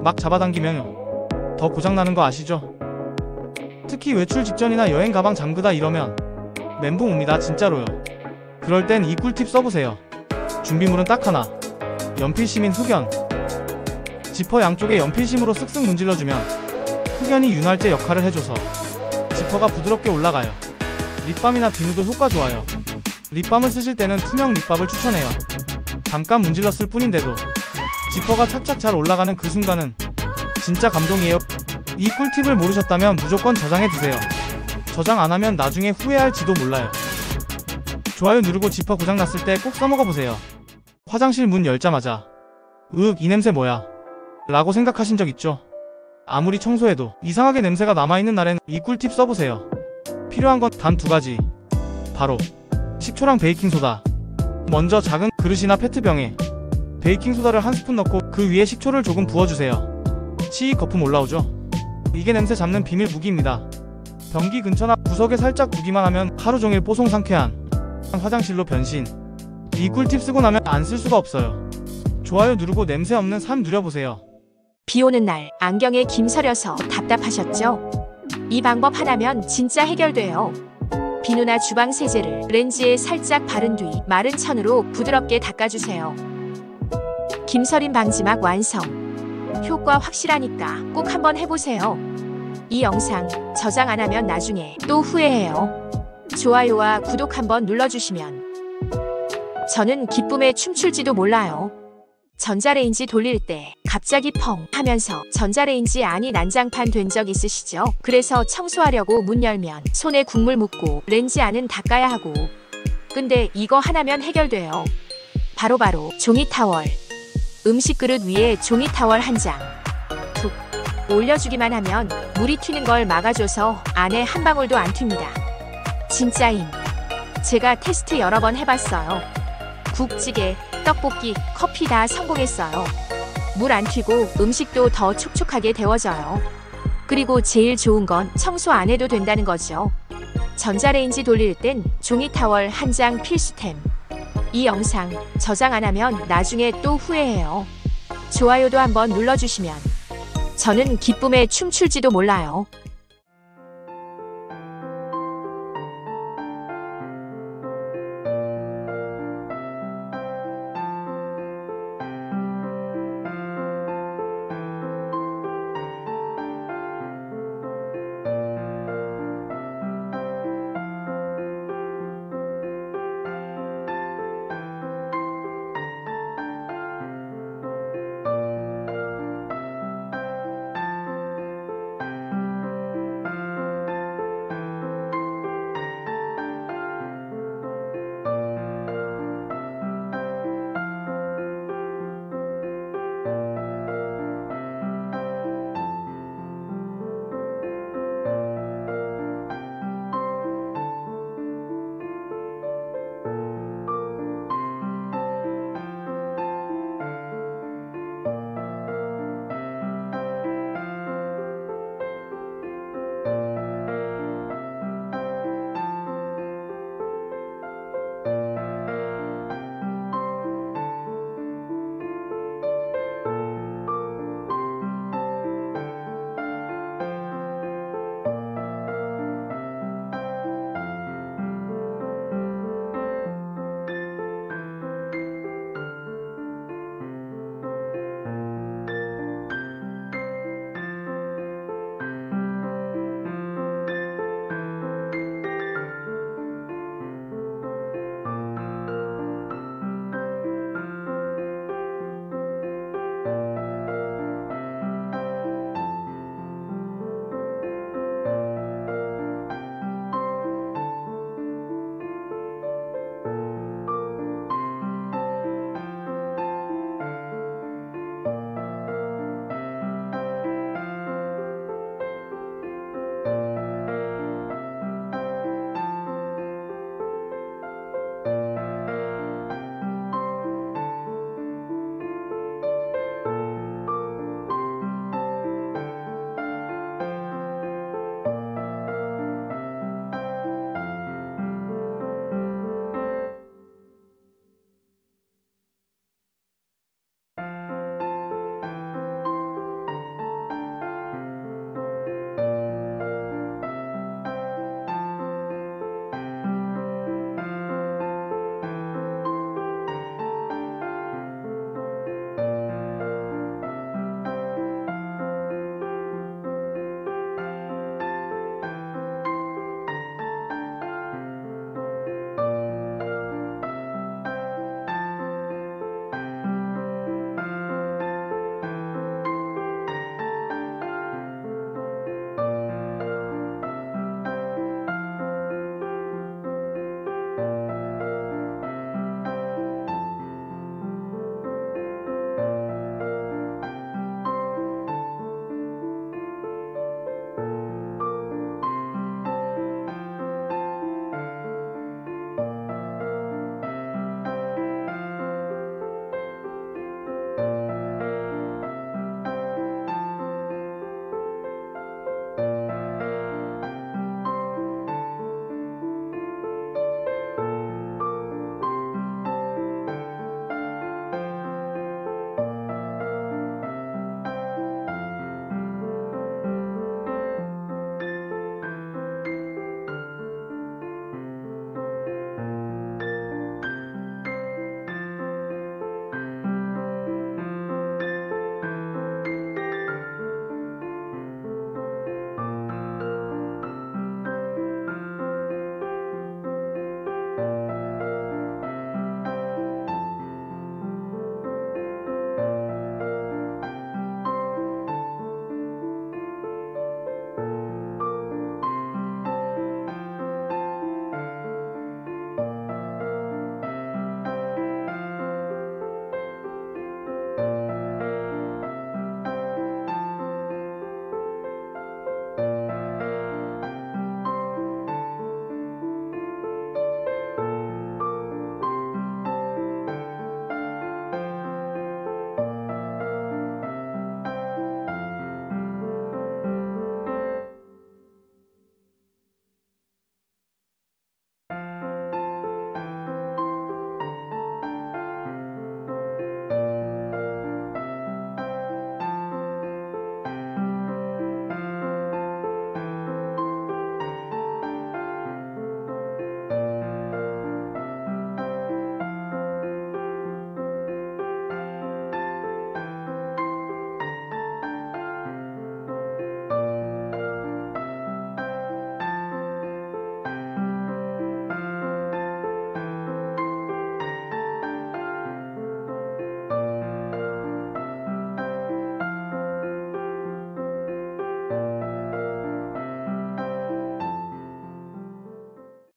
B: 막 잡아당기면요 더 고장나는 거 아시죠? 특히 외출 직전이나 여행 가방 잠그다 이러면 멘붕 옵니다 진짜로요. 그럴 땐 이 꿀팁 써보세요. 준비물은 딱 하나. 연필심인 흑연. 지퍼 양쪽에 연필심으로 쓱쓱 문질러주면 흑연이 윤활제 역할을 해줘서 지퍼가 부드럽게 올라가요. 립밤이나 비누도 효과 좋아요. 립밤을 쓰실 때는 투명 립밤을 추천해요. 잠깐 문질렀을 뿐인데도 지퍼가 착착 잘 올라가는 그 순간은 진짜 감동이에요. 이 꿀팁을 모르셨다면 무조건 저장해두세요. 저장 안하면 나중에 후회할지도 몰라요. 좋아요 누르고 지퍼 고장났을 때 꼭 써먹어보세요. 화장실 문 열자마자 이 냄새 뭐야? 라고 생각하신 적 있죠? 아무리 청소해도 이상하게 냄새가 남아있는 날엔 이 꿀팁 써보세요. 필요한 건 단 2가지. 바로 식초랑 베이킹소다. 먼저 작은 그릇이나 페트병에 베이킹소다를 1스푼 넣고 그 위에 식초를 조금 부어주세요. 치익 거품 올라오죠? 이게 냄새 잡는 비밀 무기입니다. 변기 근처나 구석에 살짝 두기만 하면 하루종일 뽀송 상쾌한 화장실로 변신. 이 꿀팁 쓰고 나면 안 쓸 수가 없어요. 좋아요 누르고 냄새 없는 삶 누려보세요.
H: 비 오는 날 안경에 김 서려서 답답하셨죠? 이 방법 하나면 진짜 해결돼요. 비누나 주방 세제를 렌즈에 살짝 바른 뒤 마른 천으로 부드럽게 닦아주세요. 김서림 방지막 완성. 효과 확실하니까 꼭 한번 해보세요. 이 영상 저장 안 하면 나중에 또 후회해요. 좋아요와 구독 한번 눌러주시면 저는 기쁨에 춤출지도 몰라요. 전자레인지 돌릴 때 갑자기 펑 하면서 전자레인지 안이 난장판 된 적 있으시죠? 그래서 청소하려고 문 열면 손에 국물 묻고 렌즈 안은 닦아야 하고. 근데 이거 하나면 해결돼요. 바로바로 종이 타월. 음식 그릇 위에 종이 타월 한 장 툭 올려주기만 하면 물이 튀는 걸 막아줘서 안에 한 방울도 안 튑니다. 진짜임. 제가 테스트 여러 번 해봤어요. 국찌개, 떡볶이, 커피 다 성공했어요. 물 안 튀고 음식도 더 촉촉하게 데워져요. 그리고 제일 좋은 건 청소 안 해도 된다는 거죠. 전자레인지 돌릴 땐 종이 타월 한 장 필수템. 이 영상 저장 안 하면 나중에 또 후회해요. 좋아요도 한번 눌러주시면 저는 기쁨에 춤출지도 몰라요.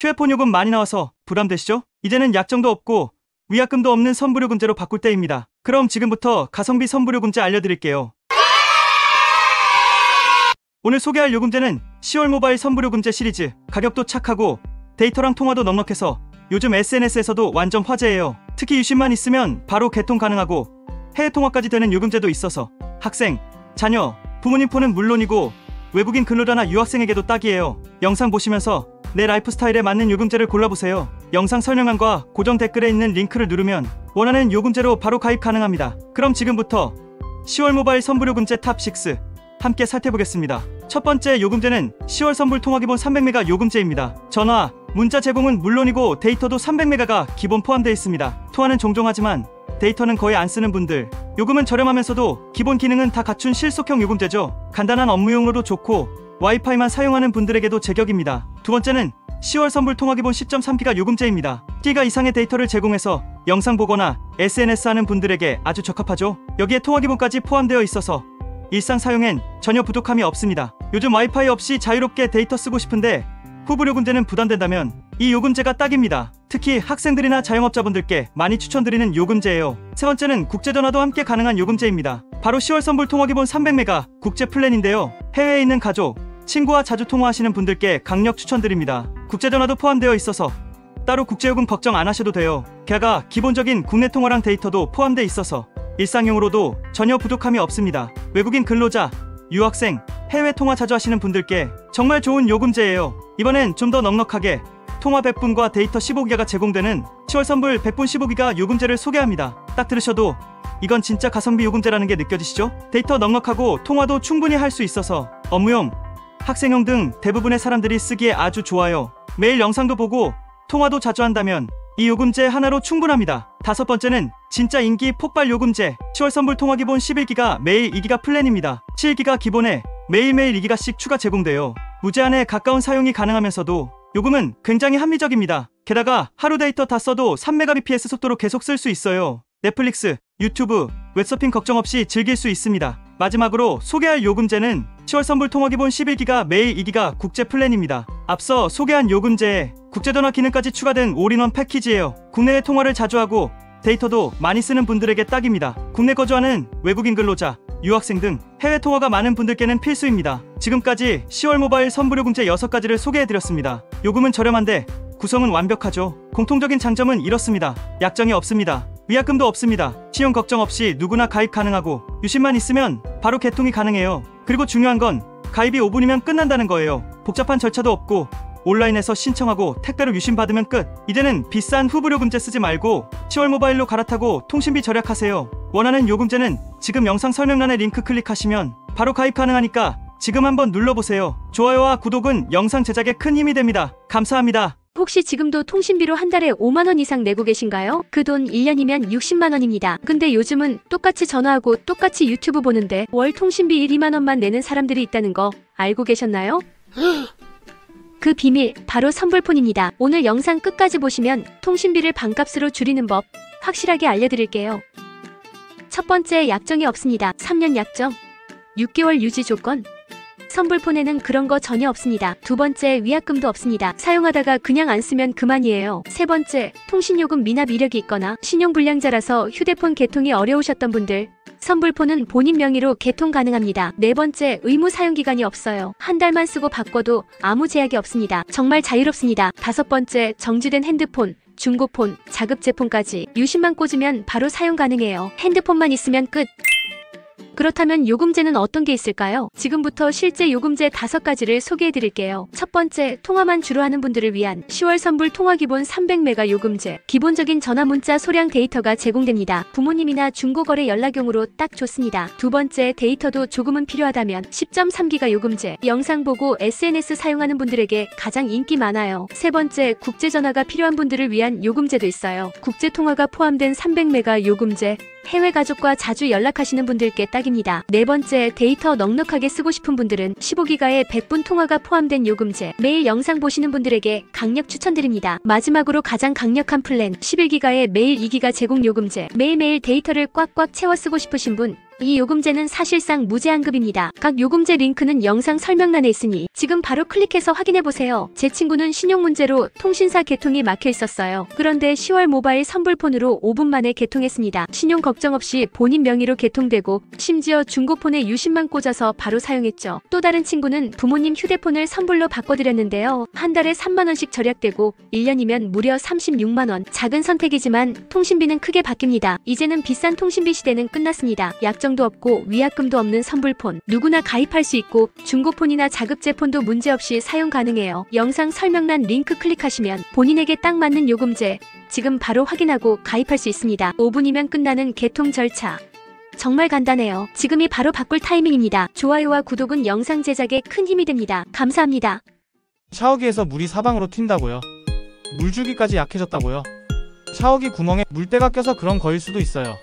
E: 휴대폰 요금 많이 나와서 부담되시죠? 이제는 약정도 없고 위약금도 없는 선불요금제로 바꿀 때입니다. 그럼 지금부터 가성비 선불요금제 알려드릴게요. 오늘 소개할 요금제는 10월 모바일 선불요금제 시리즈. 가격도 착하고 데이터랑 통화도 넉넉해서 요즘 SNS에서도 완전 화제예요. 특히 유심만 있으면 바로 개통 가능하고 해외 통화까지 되는 요금제도 있어서 학생, 자녀, 부모님 폰은 물론이고 외국인 근로자나 유학생에게도 딱이에요. 영상 보시면서 내 라이프 스타일에 맞는 요금제를 골라보세요. 영상 설명란과 고정 댓글에 있는 링크를 누르면 원하는 요금제로 바로 가입 가능합니다. 그럼 지금부터 10월 모바일 선불요금제 탑6 함께 살펴보겠습니다. 첫 번째 요금제는 10월 선불 통화기본 300메가 요금제입니다. 전화, 문자 제공은 물론이고 데이터도 300메가가 기본 포함되어 있습니다. 통화는 종종 하지만 데이터는 거의 안 쓰는 분들, 요금은 저렴하면서도 기본 기능은 다 갖춘 실속형 요금제죠. 간단한 업무용으로도 좋고 와이파이만 사용하는 분들에게도 제격입니다. 두 번째는 10월 선불 통화기본 10.3기가 요금제입니다. 기가 이상의 데이터를 제공해서 영상 보거나 SNS 하는 분들에게 아주 적합하죠. 여기에 통화기본까지 포함되어 있어서 일상 사용엔 전혀 부족함이 없습니다. 요즘 와이파이 없이 자유롭게 데이터 쓰고 싶은데 후불 요금제는 부담된다면 이 요금제가 딱입니다. 특히 학생들이나 자영업자분들께 많이 추천드리는 요금제예요. 세 번째는 국제전화도 함께 가능한 요금제입니다. 바로 10월 선불 통화기본 300메가 국제 플랜인데요. 해외에 있는 가족, 친구와 자주 통화하시는 분들께 강력 추천드립니다. 국제전화도 포함되어 있어서 따로 국제요금 걱정 안 하셔도 돼요. 게다가 기본적인 국내 통화랑 데이터도 포함되어 있어서 일상용으로도 전혀 부족함이 없습니다. 외국인 근로자, 유학생, 해외 통화 자주 하시는 분들께 정말 좋은 요금제예요. 이번엔 좀 더 넉넉하게 통화 100분과 데이터 15기가가 제공되는 10월 선불 100분 15기가 요금제를 소개합니다. 딱 들으셔도 이건 진짜 가성비 요금제라는 게 느껴지시죠? 데이터 넉넉하고 통화도 충분히 할 수 있어서 업무용, 학생용 등 대부분의 사람들이 쓰기에 아주 좋아요. 매일 영상도 보고 통화도 자주 한다면 이 요금제 하나로 충분합니다. 다섯 번째는 진짜 인기 폭발 요금제 10월 선불 통화기본 11기가 매일 2기가 플랜입니다. 7기가 기본에 매일매일 2기가씩 추가 제공돼요. 무제한에 가까운 사용이 가능하면서도 요금은 굉장히 합리적입니다. 게다가 하루 데이터 다 써도 3Mbps 속도로 계속 쓸 수 있어요. 넷플릭스, 유튜브, 웹서핑 걱정 없이 즐길 수 있습니다. 마지막으로 소개할 요금제는 10월 선불 통화기본 11기가 매일 2기가 국제 플랜입니다. 앞서 소개한 요금제에 국제전화 기능까지 추가된 올인원 패키지예요. 국내에 통화를 자주 하고 데이터도 많이 쓰는 분들에게 딱입니다. 국내 거주하는 외국인 근로자, 유학생 등 해외 통화가 많은 분들께는 필수입니다. 지금까지 10월 모바일 선불요금제 6가지를 소개해드렸습니다. 요금은 저렴한데 구성은 완벽하죠. 공통적인 장점은 이렇습니다. 약정이 없습니다. 위약금도 없습니다. 신용 걱정 없이 누구나 가입 가능하고 유심만 있으면 바로 개통이 가능해요. 그리고 중요한 건 가입이 5분이면 끝난다는 거예요. 복잡한 절차도 없고 온라인에서 신청하고 택배로 유심 받으면 끝. 이제는 비싼 후불 요금제 쓰지 말고 10월 모바일로 갈아타고 통신비 절약하세요. 원하는 요금제는 지금 영상 설명란에 링크 클릭하시면 바로 가입 가능하니까 지금 한번 눌러보세요. 좋아요와 구독은 영상 제작에 큰 힘이 됩니다. 감사합니다.
F: 혹시 지금도 통신비로 한 달에 5만 원 이상 내고 계신가요? 그 돈 1년이면 60만 원입니다. 근데 요즘은 똑같이 전화하고 똑같이 유튜브 보는데 월 통신비 2만 원만 내는 사람들이 있다는 거 알고 계셨나요? 그 비밀 바로 선불폰입니다. 오늘 영상 끝까지 보시면 통신비를 반값으로 줄이는 법 확실하게 알려드릴게요. 첫 번째, 약정이 없습니다. 3년 약정, 6개월 유지 조건. 선불폰에는 그런 거 전혀 없습니다. 두 번째, 위약금도 없습니다. 사용하다가 그냥 안 쓰면 그만이에요. 세 번째, 통신요금 미납 이력이 있거나 신용불량자라서 휴대폰 개통이 어려우셨던 분들, 선불폰은 본인 명의로 개통 가능합니다. 네 번째, 의무 사용기간이 없어요. 한 달만 쓰고 바꿔도 아무 제약이 없습니다. 정말 자유롭습니다. 다섯 번째, 정지된 핸드폰, 중고폰, 자급제폰까지 유심만 꽂으면 바로 사용 가능해요. 핸드폰만 있으면 끝. 그렇다면 요금제는 어떤 게 있을까요? 지금부터 실제 요금제 5가지를 소개해드릴게요. 첫 번째, 통화만 주로 하는 분들을 위한 10월 선불 통화기본 300메가 요금제. 기본적인 전화 문자 소량 데이터가 제공됩니다. 부모님이나 중고거래 연락용으로 딱 좋습니다. 두 번째, 데이터도 조금은 필요하다면 10.3기가 요금제. 영상 보고 SNS 사용하는 분들에게 가장 인기 많아요. 세 번째, 국제전화가 필요한 분들을 위한 요금제도 있어요. 국제통화가 포함된 300메가 요금제. 해외 가족과 자주 연락하시는 분들께 딱입니다. 네 번째, 데이터 넉넉하게 쓰고 싶은 분들은 15기가의 100분 통화가 포함된 요금제. 매일 영상 보시는 분들에게 강력 추천드립니다. 마지막으로 가장 강력한 플랜 11기가의 매일 2기가 제공 요금제. 매일매일 데이터를 꽉꽉 채워 쓰고 싶으신 분, 이 요금제는 사실상 무제한급입니다. 각 요금제 링크는 영상 설명란에 있으니 지금 바로 클릭해서 확인해보세요. 제 친구는 신용 문제로 통신사 개통이 막혀 있었어요. 그런데 10월 모바일 선불폰으로 5분 만에 개통했습니다. 신용 걱정 없이 본인 명의로 개통되고 심지어 중고폰에 유심만 꽂아서 바로 사용했죠. 또 다른 친구는 부모님 휴대폰을 선불로 바꿔드렸는데요. 한 달에 3만원씩 절약되고 1년이면 무려 36만원. 작은 선택이지만 통신비는 크게 바뀝니다. 이제는 비싼 통신비 시대는 끝났습니다. 약정도 없고 위약금도 없는 선불폰. 누구나 가입할 수 있고 중고폰이나 자급제폰도 문제없이 사용 가능해요. 영상 설명란 링크 클릭하시면 본인에게 딱 맞는 요금제 지금 바로 확인하고 가입할 수 있습니다. 5분이면 끝나는 개통 절차. 정말 간단해요. 지금이 바로 바꿀 타이밍입니다. 좋아요와 구독은 영상 제작에 큰 힘이 됩니다. 감사합니다.
B: 샤워기에서 물이 사방으로 튄다고요? 물줄기까지 약해졌다고요? 샤워기 구멍에 물때가 껴서 그런 거일 수도 있어요.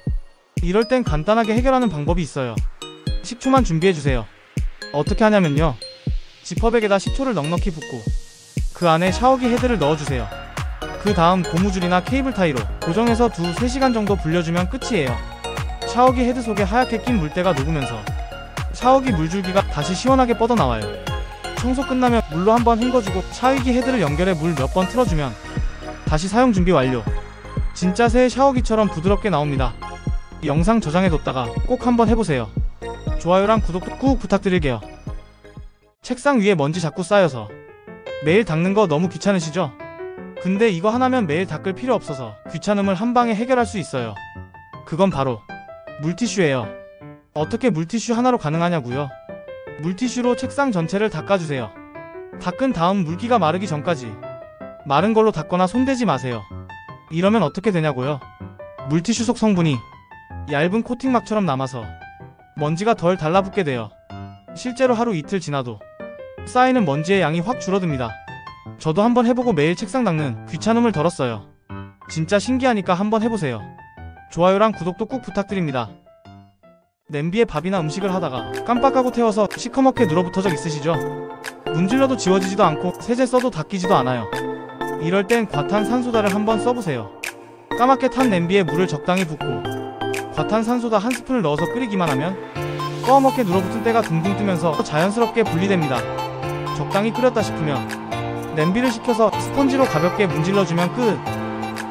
B: 이럴 땐 간단하게 해결하는 방법이 있어요. 식초만 준비해주세요. 어떻게 하냐면요. 지퍼백에다 식초를 넉넉히 붓고 그 안에 샤워기 헤드를 넣어주세요. 그 다음 고무줄이나 케이블 타이로 고정해서 2-3시간 정도 불려주면 끝이에요. 샤워기 헤드 속에 하얗게 낀 물때가 녹으면서 샤워기 물줄기가 다시 시원하게 뻗어나와요. 청소 끝나면 물로 한번 헹궈주고 샤워기 헤드를 연결해 물 몇 번 틀어주면 다시 사용 준비 완료. 진짜 새 샤워기처럼 부드럽게 나옵니다. 영상 저장해뒀다가 꼭 한번 해보세요. 좋아요랑 구독도 꾹 부탁드릴게요. 책상 위에 먼지 자꾸 쌓여서 매일 닦는 거 너무 귀찮으시죠? 근데 이거 하나면 매일 닦을 필요 없어서 귀찮음을 한 방에 해결할 수 있어요. 그건 바로 물티슈예요. 어떻게 물티슈 하나로 가능하냐고요? 물티슈로 책상 전체를 닦아주세요. 닦은 다음 물기가 마르기 전까지 마른 걸로 닦거나 손대지 마세요. 이러면 어떻게 되냐고요? 물티슈 속 성분이 얇은 코팅막처럼 남아서 먼지가 덜 달라붙게 돼요. 실제로 하루 이틀 지나도 쌓이는 먼지의 양이 확 줄어듭니다. 저도 한번 해보고 매일 책상 닦는 귀찮음을 덜었어요. 진짜 신기하니까 한번 해보세요. 좋아요랑 구독도 꼭 부탁드립니다. 냄비에 밥이나 음식을 하다가 깜빡하고 태워서 시커멓게 눌어붙어 적 있으시죠? 문질러도 지워지지도 않고 세제 써도 닦이지도 않아요. 이럴 땐 과탄산소다를 한번 써보세요. 까맣게 탄 냄비에 물을 적당히 붓고 과탄산소다 한 스푼을 넣어서 끓이기만 하면 꺼멓게 눌어붙은 때가 둥둥 뜨면서 자연스럽게 분리됩니다. 적당히 끓였다 싶으면 냄비를 식혀서 스펀지로 가볍게 문질러주면 끝!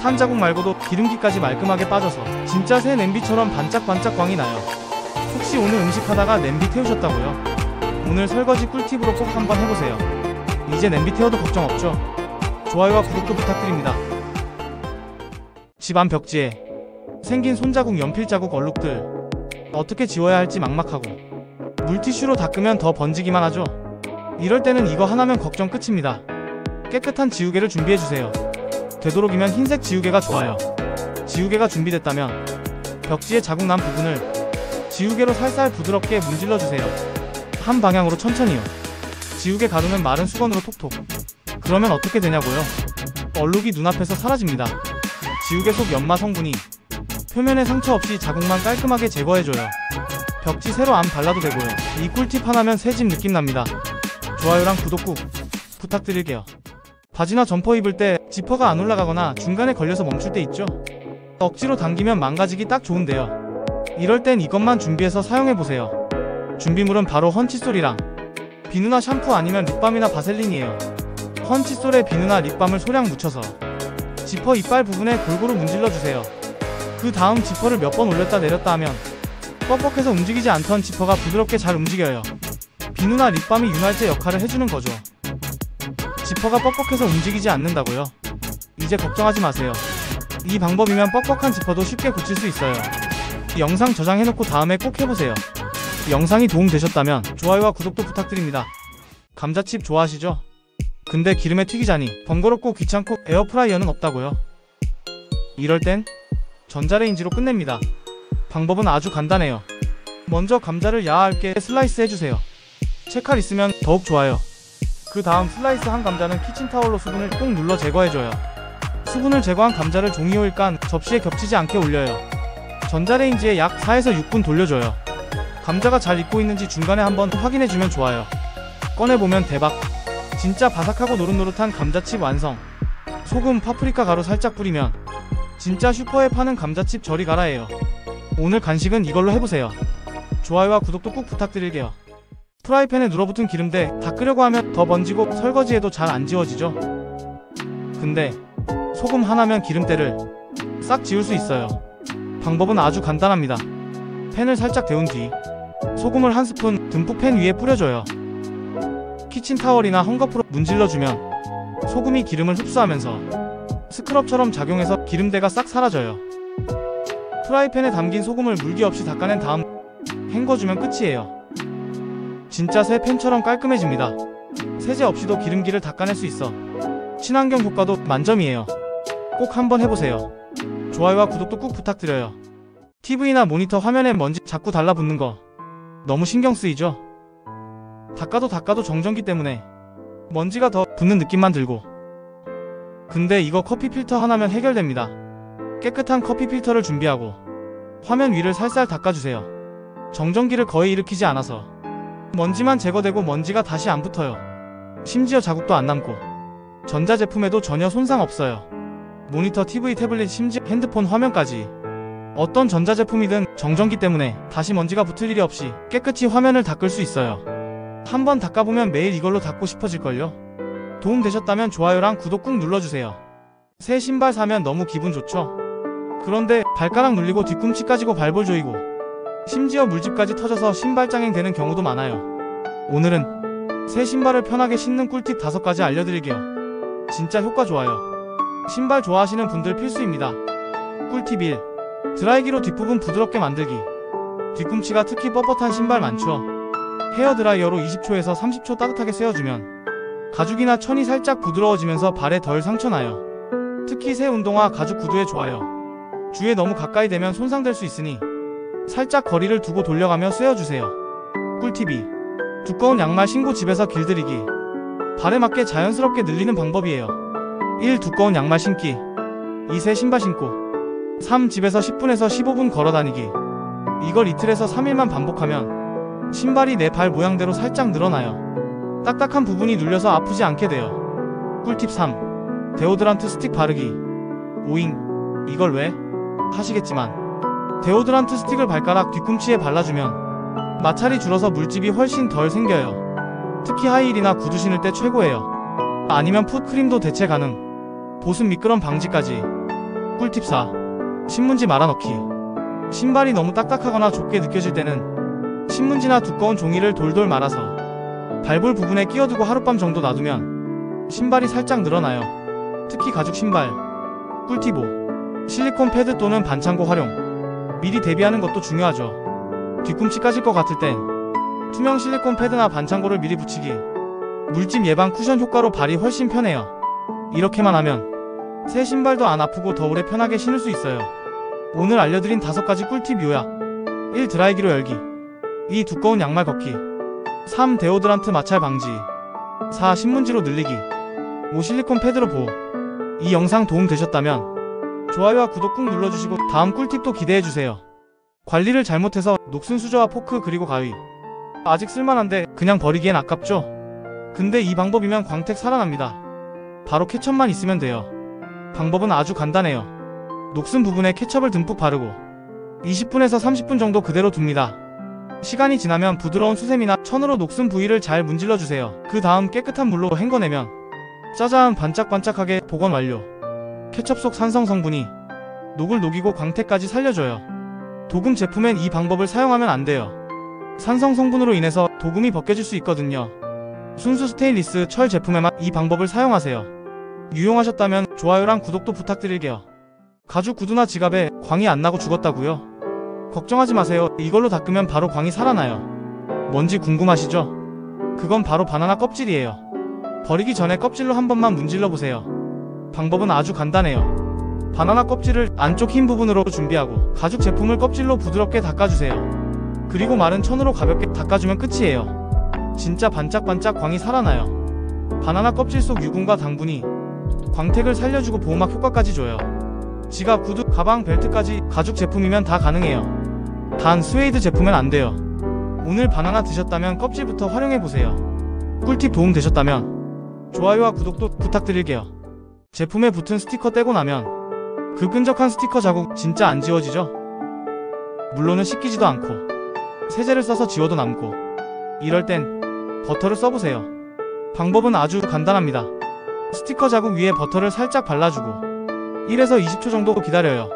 B: 탄 자국 말고도 기름기까지 말끔하게 빠져서 진짜 새 냄비처럼 반짝반짝 광이 나요. 혹시 오늘 음식 하다가 냄비 태우셨다고요? 오늘 설거지 꿀팁으로 꼭 한번 해보세요. 이제 냄비 태워도 걱정 없죠? 좋아요와 구독도 부탁드립니다. 집안 벽지에 생긴 손자국, 연필자국, 얼룩들 어떻게 지워야 할지 막막하고 물티슈로 닦으면 더 번지기만 하죠? 이럴 때는 이거 하나면 걱정 끝입니다. 깨끗한 지우개를 준비해주세요. 되도록이면 흰색 지우개가 좋아요. 지우개가 준비됐다면 벽지에 자국 난 부분을 지우개로 살살 부드럽게 문질러주세요. 한 방향으로 천천히요. 지우개 가루는 마른 수건으로 톡톡. 그러면 어떻게 되냐고요? 얼룩이 눈앞에서 사라집니다. 지우개 속 연마 성분이 표면에 상처 없이 자국만 깔끔하게 제거해줘요. 벽지 새로 안 발라도 되고요. 이 꿀팁 하나면 새집 느낌 납니다. 좋아요랑 구독 꾹 부탁드릴게요. 바지나 점퍼 입을 때 지퍼가 안 올라가거나 중간에 걸려서 멈출 때 있죠? 억지로 당기면 망가지기 딱 좋은데요. 이럴 땐 이것만 준비해서 사용해보세요. 준비물은 바로 헌칫솔이랑 비누나 샴푸 아니면 립밤이나 바셀린이에요. 헌칫솔에 비누나 립밤을 소량 묻혀서 지퍼 이빨 부분에 골고루 문질러주세요. 그 다음 지퍼를 몇 번 올렸다 내렸다 하면 뻑뻑해서 움직이지 않던 지퍼가 부드럽게 잘 움직여요. 비누나 립밤이 윤활제 역할을 해주는 거죠. 지퍼가 뻑뻑해서 움직이지 않는다고요? 이제 걱정하지 마세요. 이 방법이면 뻑뻑한 지퍼도 쉽게 고칠 수 있어요. 영상 저장해놓고 다음에 꼭 해보세요. 영상이 도움되셨다면 좋아요와 구독도 부탁드립니다. 감자칩 좋아하시죠? 근데 기름에 튀기자니 번거롭고 귀찮고 에어프라이어는 없다고요? 이럴 땐 전자레인지로 끝냅니다. 방법은 아주 간단해요. 먼저 감자를 야하게 슬라이스 해주세요. 채칼 있으면 더욱 좋아요. 그 다음 슬라이스 한 감자는 키친타월로 수분을 꾹 눌러 제거해줘요. 수분을 제거한 감자를 종이호일 깐 접시에 겹치지 않게 올려요. 전자레인지에 약 4에서 6분 돌려줘요. 감자가 잘 익고 있는지 중간에 한번 확인해주면 좋아요. 꺼내보면 대박! 진짜 바삭하고 노릇노릇한 감자칩 완성! 소금, 파프리카 가루 살짝 뿌리면 진짜 슈퍼에 파는 감자칩 저리 가라예요. 오늘 간식은 이걸로 해보세요. 좋아요와 구독도 꼭 부탁드릴게요. 프라이팬에 눌어붙은 기름때 닦으려고 하면 더 번지고 설거지해도 잘 안 지워지죠. 근데 소금 하나면 기름때를 싹 지울 수 있어요. 방법은 아주 간단합니다. 팬을 살짝 데운 뒤 소금을 한 스푼 듬뿍 팬 위에 뿌려줘요. 키친타월이나 헝겊으로 문질러주면 소금이 기름을 흡수하면서 스크럽처럼 작용해서 기름때가 싹 사라져요. 프라이팬에 담긴 소금을 물기 없이 닦아낸 다음 헹궈주면 끝이에요. 진짜 새 팬처럼 깔끔해집니다. 세제 없이도 기름기를 닦아낼 수 있어 친환경 효과도 만점이에요. 꼭 한번 해보세요. 좋아요와 구독도 꼭 부탁드려요. TV나 모니터 화면에 먼지 자꾸 달라붙는 거 너무 신경 쓰이죠? 닦아도 정전기 때문에 먼지가 더 붙는 느낌만 들고. 근데 이거 커피 필터 하나면 해결됩니다. 깨끗한 커피 필터를 준비하고 화면 위를 살살 닦아주세요. 정전기를 거의 일으키지 않아서 먼지만 제거되고 먼지가 다시 안 붙어요. 심지어 자국도 안 남고 전자제품에도 전혀 손상 없어요. 모니터, TV, 태블릿, 심지어 핸드폰 화면까지 어떤 전자제품이든 정전기 때문에 다시 먼지가 붙을 일이 없이 깨끗이 화면을 닦을 수 있어요. 한번 닦아보면 매일 이걸로 닦고 싶어질걸요. 도움되셨다면 좋아요랑 구독 꾹 눌러주세요. 새 신발 사면 너무 기분 좋죠? 그런데 발가락 눌리고 뒤꿈치 까지고 발볼 조이고 심지어 물집까지 터져서 신발장애 되는 경우도 많아요. 오늘은 새 신발을 편하게 신는 꿀팁 5가지 알려드릴게요. 진짜 효과 좋아요. 신발 좋아하시는 분들 필수입니다. 꿀팁 1. 드라이기로 뒷부분 부드럽게 만들기. 뒤꿈치가 특히 뻣뻣한 신발 많죠? 헤어드라이어로 20초에서 30초 따뜻하게 쐬어주면 가죽이나 천이 살짝 부드러워지면서 발에 덜 상처나요. 특히 새 운동화 가죽 구두에 좋아요. 주에 너무 가까이 되면 손상될 수 있으니 살짝 거리를 두고 돌려가며 쐬어주세요. 꿀팁 2. 두꺼운 양말 신고 집에서 길들이기. 발에 맞게 자연스럽게 늘리는 방법이에요. 1. 두꺼운 양말 신기. 2. 새 신발 신고. 3. 집에서 10분에서 15분 걸어다니기. 이걸 이틀에서 3일만 반복하면 신발이 내 발 모양대로 살짝 늘어나요. 딱딱한 부분이 눌려서 아프지 않게 돼요. 꿀팁 3. 데오드란트 스틱 바르기. 오잉, 이걸 왜? 하시겠지만 데오드란트 스틱을 발가락 뒤꿈치에 발라주면 마찰이 줄어서 물집이 훨씬 덜 생겨요. 특히 하이힐이나 구두 신을 때 최고예요. 아니면 풋크림도 대체 가능. 보습 미끄럼 방지까지. 꿀팁 4. 신문지 말아넣기. 신발이 너무 딱딱하거나 좁게 느껴질 때는 신문지나 두꺼운 종이를 돌돌 말아서 발볼 부분에 끼워두고 하룻밤 정도 놔두면 신발이 살짝 늘어나요. 특히 가죽 신발. 꿀팁 5. 실리콘 패드 또는 반창고 활용. 미리 대비하는 것도 중요하죠. 뒤꿈치 까질 것 같을 땐 투명 실리콘 패드나 반창고를 미리 붙이기. 물집 예방 쿠션 효과로 발이 훨씬 편해요. 이렇게만 하면 새 신발도 안 아프고 더 오래 편하게 신을 수 있어요. 오늘 알려드린 5가지 꿀팁 요약. 1. 드라이기로 열기. 2. 두꺼운 양말 걷기. 3. 데오드란트 마찰 방지. 4. 신문지로 늘리기. 5. 실리콘 패드로 보호. 이 영상 도움되셨다면 좋아요와 구독 꾹 눌러주시고 다음 꿀팁도 기대해주세요. 관리를 잘못해서 녹슨 수저와 포크 그리고 가위 아직 쓸만한데 그냥 버리기엔 아깝죠? 근데 이 방법이면 광택 살아납니다. 바로 케첩만 있으면 돼요. 방법은 아주 간단해요. 녹슨 부분에 케첩을 듬뿍 바르고 20분에서 30분 정도 그대로 둡니다. 시간이 지나면 부드러운 수세미나 천으로 녹슨 부위를 잘 문질러주세요. 그 다음 깨끗한 물로 헹궈내면 짜자한 반짝반짝하게 복원 완료. 케첩 속 산성 성분이 녹을 녹이고 광택까지 살려줘요. 도금 제품엔 이 방법을 사용하면 안 돼요. 산성 성분으로 인해서 도금이 벗겨질 수 있거든요. 순수 스테인리스 철 제품에만 이 방법을 사용하세요. 유용하셨다면 좋아요랑 구독도 부탁드릴게요. 가죽 구두나 지갑에 광이 안 나고 죽었다고요? 걱정하지 마세요. 이걸로 닦으면 바로 광이 살아나요. 뭔지 궁금하시죠? 그건 바로 바나나 껍질이에요. 버리기 전에 껍질로 한 번만 문질러 보세요. 방법은 아주 간단해요. 바나나 껍질을 안쪽 흰 부분으로 준비하고 가죽 제품을 껍질로 부드럽게 닦아주세요. 그리고 마른 천으로 가볍게 닦아주면 끝이에요. 진짜 반짝반짝 광이 살아나요. 바나나 껍질 속 유분과 당분이 광택을 살려주고 보호막 효과까지 줘요. 지갑, 구두, 가방, 벨트까지 가죽 제품이면 다 가능해요. 단 스웨이드 제품은 안 돼요. 오늘 바나나 드셨다면 껍질부터 활용해보세요. 꿀팁 도움되셨다면 좋아요와 구독도 부탁드릴게요. 제품에 붙은 스티커 떼고 나면 그 끈적한 스티커 자국 진짜 안 지워지죠? 물론은 씻기지도 않고 세제를 써서 지워도 남고, 이럴 땐 버터를 써보세요. 방법은 아주 간단합니다. 스티커 자국 위에 버터를 살짝 발라주고 1에서 20초 정도 기다려요.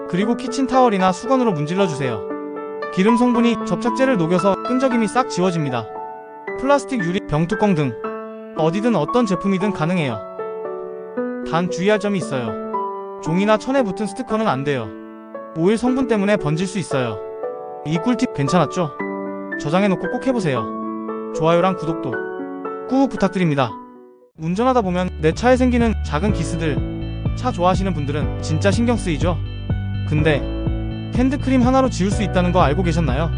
B: 그리고 키친타월이나 수건으로 문질러주세요. 기름 성분이 접착제를 녹여서 끈적임이 싹 지워집니다. 플라스틱, 유리, 병뚜껑 등 어디든 어떤 제품이든 가능해요. 단 주의할 점이 있어요. 종이나 천에 붙은 스티커는 안 돼요. 오일 성분 때문에 번질 수 있어요. 이 꿀팁 괜찮았죠? 저장해놓고 꼭 해보세요. 좋아요랑 구독도 꾹 부탁드립니다. 운전하다 보면 내 차에 생기는 작은 기스들, 차 좋아하시는 분들은 진짜 신경 쓰이죠? 근데 핸드크림 하나로 지울 수 있다는 거 알고 계셨나요?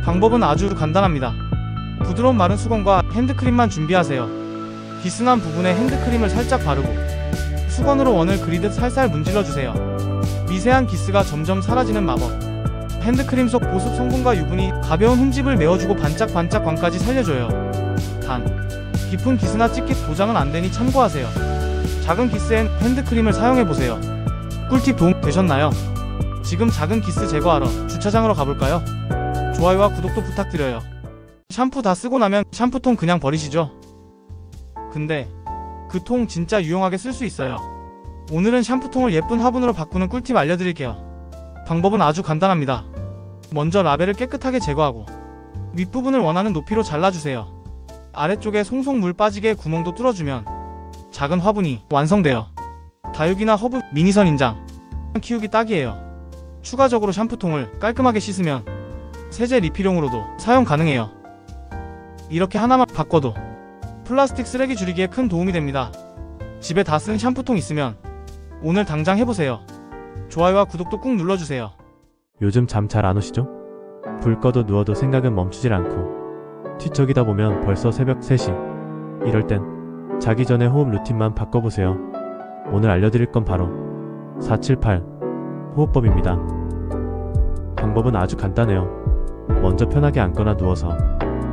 B: 방법은 아주 간단합니다. 부드러운 마른 수건과 핸드크림만 준비하세요. 기스난 부분에 핸드크림을 살짝 바르고 수건으로 원을 그리듯 살살 문질러주세요. 미세한 기스가 점점 사라지는 마법. 핸드크림 속 보습 성분과 유분이 가벼운 흠집을 메워주고 반짝반짝 광까지 살려줘요. 단, 깊은 기스나 찢깃 도장은 안되니 참고하세요. 작은 기스엔 핸드크림을 사용해보세요. 꿀팁 도움 되셨나요? 지금 작은 기스 제거하러 주차장으로 가볼까요? 좋아요와 구독도 부탁드려요. 샴푸 다 쓰고 나면 샴푸통 그냥 버리시죠? 근데 그 통 진짜 유용하게 쓸 수 있어요. 오늘은 샴푸통을 예쁜 화분으로 바꾸는 꿀팁 알려드릴게요. 방법은 아주 간단합니다. 먼저 라벨을 깨끗하게 제거하고 윗부분을 원하는 높이로 잘라주세요. 아래쪽에 송송 물 빠지게 구멍도 뚫어주면 작은 화분이 완성돼요. 다육이나 허브, 미니선 인장 키우기 딱이에요. 추가적으로 샴푸통을 깔끔하게 씻으면 세제 리필용으로도 사용 가능해요. 이렇게 하나만 바꿔도 플라스틱 쓰레기 줄이기에 큰 도움이 됩니다. 집에 다 쓴 샴푸통 있으면 오늘 당장 해보세요. 좋아요와 구독도 꾹 눌러주세요.
G: 요즘 잠 잘 안 오시죠? 불 꺼도 누워도 생각은 멈추질 않고 뒤척이다 보면 벌써 새벽 3시. 이럴 땐 자기 전에 호흡 루틴만 바꿔보세요. 오늘 알려드릴 건 바로 478 호흡법입니다. 방법은 아주 간단해요. 먼저 편하게 앉거나 누워서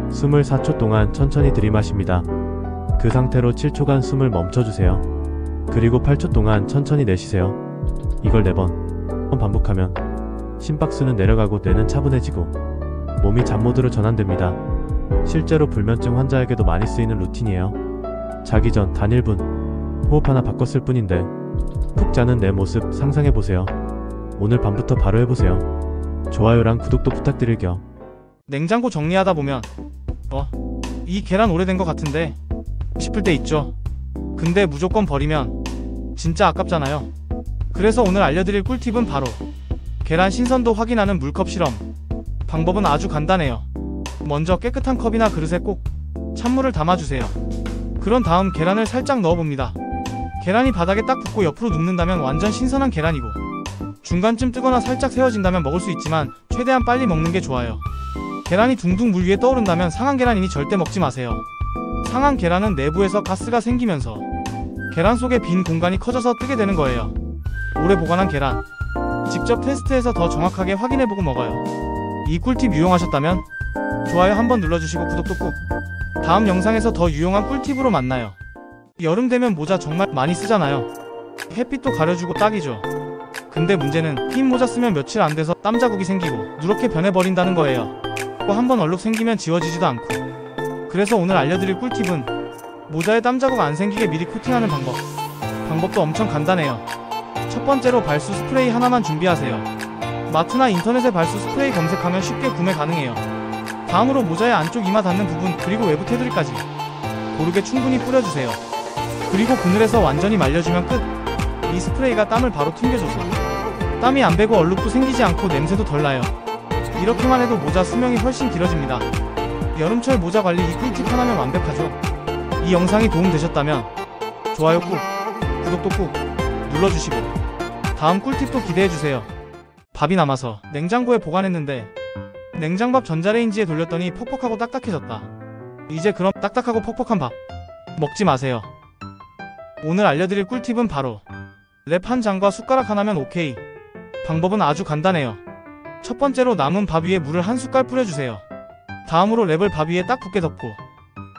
G: 숨을 4초 동안 천천히 들이마십니다. 그 상태로 7초간 숨을 멈춰주세요. 그리고 8초 동안 천천히 내쉬세요. 이걸 4번 반복하면 심박수는 내려가고 뇌는 차분해지고 몸이 잠모드로 전환됩니다. 실제로 불면증 환자에게도 많이 쓰이는 루틴이에요. 자기 전 단 1분 호흡 하나 바꿨을 뿐인데 푹 자는 내 모습 상상해보세요. 오늘 밤부터 바로 해보세요. 좋아요랑 구독도 부탁드릴게요.
B: 냉장고 정리하다 보면 이 계란 오래된 것 같은데 싶을 때 있죠. 근데 무조건 버리면 진짜 아깝잖아요. 그래서 오늘 알려드릴 꿀팁은 바로 계란 신선도 확인하는 물컵 실험. 방법은 아주 간단해요. 먼저 깨끗한 컵이나 그릇에 꼭 찬물을 담아주세요. 그런 다음 계란을 살짝 넣어봅니다. 계란이 바닥에 딱 붙고 옆으로 눕는다면 완전 신선한 계란이고, 중간쯤 뜨거나 살짝 세워진다면 먹을 수 있지만 최대한 빨리 먹는 게 좋아요. 계란이 둥둥 물 위에 떠오른다면 상한 계란이니 절대 먹지 마세요. 상한 계란은 내부에서 가스가 생기면서 계란 속에 빈 공간이 커져서 뜨게 되는 거예요. 오래 보관한 계란, 직접 테스트해서 더 정확하게 확인해보고 먹어요. 이 꿀팁 유용하셨다면 좋아요 한번 눌러주시고 구독도 꾹. 다음 영상에서 더 유용한 꿀팁으로 만나요. 여름 되면 모자 정말 많이 쓰잖아요. 햇빛도 가려주고 딱이죠. 근데 문제는 흰 모자 쓰면 며칠 안 돼서 땀 자국이 생기고 누렇게 변해버린다는 거예요. 한번 얼룩 생기면 지워지지도 않고. 그래서 오늘 알려드릴 꿀팁은 모자에 땀 자국 안 생기게 미리 코팅하는 방법. 방법도 엄청 간단해요. 첫 번째로 발수 스프레이 하나만 준비하세요. 마트나 인터넷에 발수 스프레이 검색하면 쉽게 구매 가능해요. 다음으로 모자의 안쪽 이마 닿는 부분 그리고 외부 테두리까지 고르게 충분히 뿌려주세요. 그리고 그늘에서 완전히 말려주면 끝. 이 스프레이가 땀을 바로 튕겨줘서 땀이 안 배고 얼룩도 생기지 않고 냄새도 덜 나요. 이렇게만 해도 모자 수명이 훨씬 길어집니다. 여름철 모자 관리 이 꿀팁 하나면 완벽하죠. 이 영상이 도움되셨다면 좋아요 꾹, 구독도 꾹 눌러주시고 다음 꿀팁도 기대해주세요. 밥이 남아서 냉장고에 보관했는데 냉장밥 전자레인지에 돌렸더니 퍽퍽하고 딱딱해졌다. 이제 그럼 딱딱하고 퍽퍽한 밥 먹지 마세요. 오늘 알려드릴 꿀팁은 바로 랩 한 장과 숟가락 하나면 오케이. 방법은 아주 간단해요. 첫 번째로 남은 밥 위에 물을 한 숟갈 뿌려주세요. 다음으로 랩을 밥 위에 딱 붙게 덮고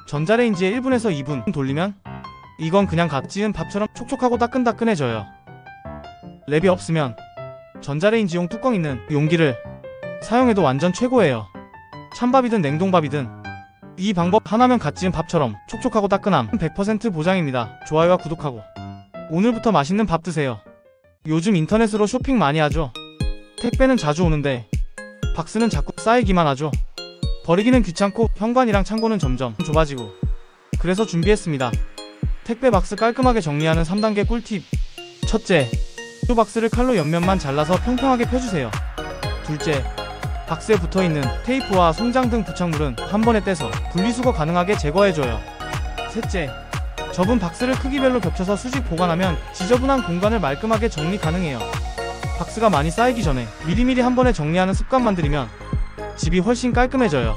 B: 전자레인지에 1분에서 2분 돌리면 이건 그냥 갓 지은 밥처럼 촉촉하고 따끈따끈해져요. 랩이 없으면 전자레인지용 뚜껑 있는 용기를 사용해도 완전 최고예요. 찬밥이든 냉동밥이든 이 방법 하나면 갓 지은 밥처럼 촉촉하고 따끈함 100% 보장입니다. 좋아요와 구독하고 오늘부터 맛있는 밥 드세요. 요즘 인터넷으로 쇼핑 많이 하죠. 택배는 자주 오는데 박스는 자꾸 쌓이기만 하죠. 버리기는 귀찮고 현관이랑 창고는 점점 좁아지고 그래서 준비했습니다. 택배 박스 깔끔하게 정리하는 3단계 꿀팁. 첫째, 이 박스를 칼로 옆면만 잘라서 평평하게 펴주세요. 둘째, 박스에 붙어있는 테이프와 송장 등 부착물은 한 번에 떼서 분리수거 가능하게 제거해줘요. 셋째, 접은 박스를 크기별로 겹쳐서 수직 보관하면 지저분한 공간을 말끔하게 정리 가능해요. 박스가 많이 쌓이기 전에 미리미리 한 번에 정리하는 습관만 들이면 집이 훨씬 깔끔해져요.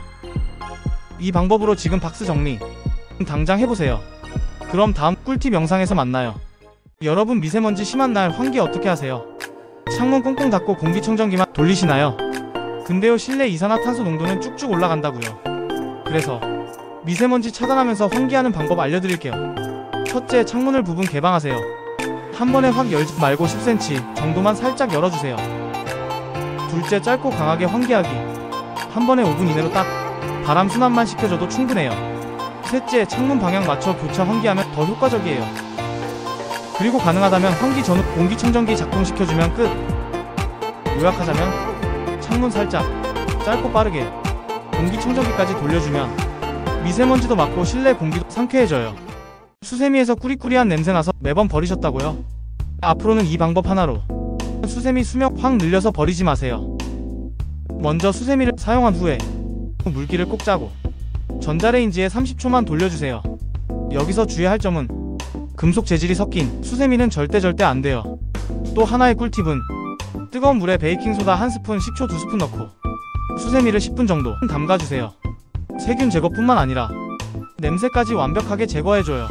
B: 이 방법으로 지금 박스 정리 당장 해보세요. 그럼 다음 꿀팁 영상에서 만나요. 여러분 미세먼지 심한 날 환기 어떻게 하세요? 창문 꽁꽁 닫고 공기청정기만 돌리시나요? 근데요, 실내 이산화탄소 농도는 쭉쭉 올라간다고요. 그래서 미세먼지 차단하면서 환기하는 방법 알려드릴게요. 첫째, 창문을 부분 개방하세요. 한 번에 확 열지 말고 10cm 정도만 살짝 열어주세요. 둘째, 짧고 강하게 환기하기. 한 번에 5분 이내로 딱 바람 순환만 시켜줘도 충분해요. 셋째, 창문 방향 맞춰 교차 환기하면 더 효과적이에요. 그리고 가능하다면 환기 전후 공기청정기 작동시켜주면 끝. 요약하자면 창문 살짝, 짧고 빠르게 공기청정기까지 돌려주면 미세먼지도 막고 실내 공기도 상쾌해져요. 수세미에서 꾸리꾸리한 냄새나서 매번 버리셨다고요? 앞으로는 이 방법 하나로 수세미 수명 확 늘려서 버리지 마세요. 먼저 수세미를 사용한 후에 물기를 꼭 짜고 전자레인지에 30초만 돌려주세요. 여기서 주의할 점은 금속 재질이 섞인 수세미는 절대 안 돼요. 또 하나의 꿀팁은 뜨거운 물에 베이킹소다 1스푼, 식초 2스푼 넣고 수세미를 10분 정도 담가주세요. 세균 제거뿐만 아니라 냄새까지 완벽하게 제거해줘요.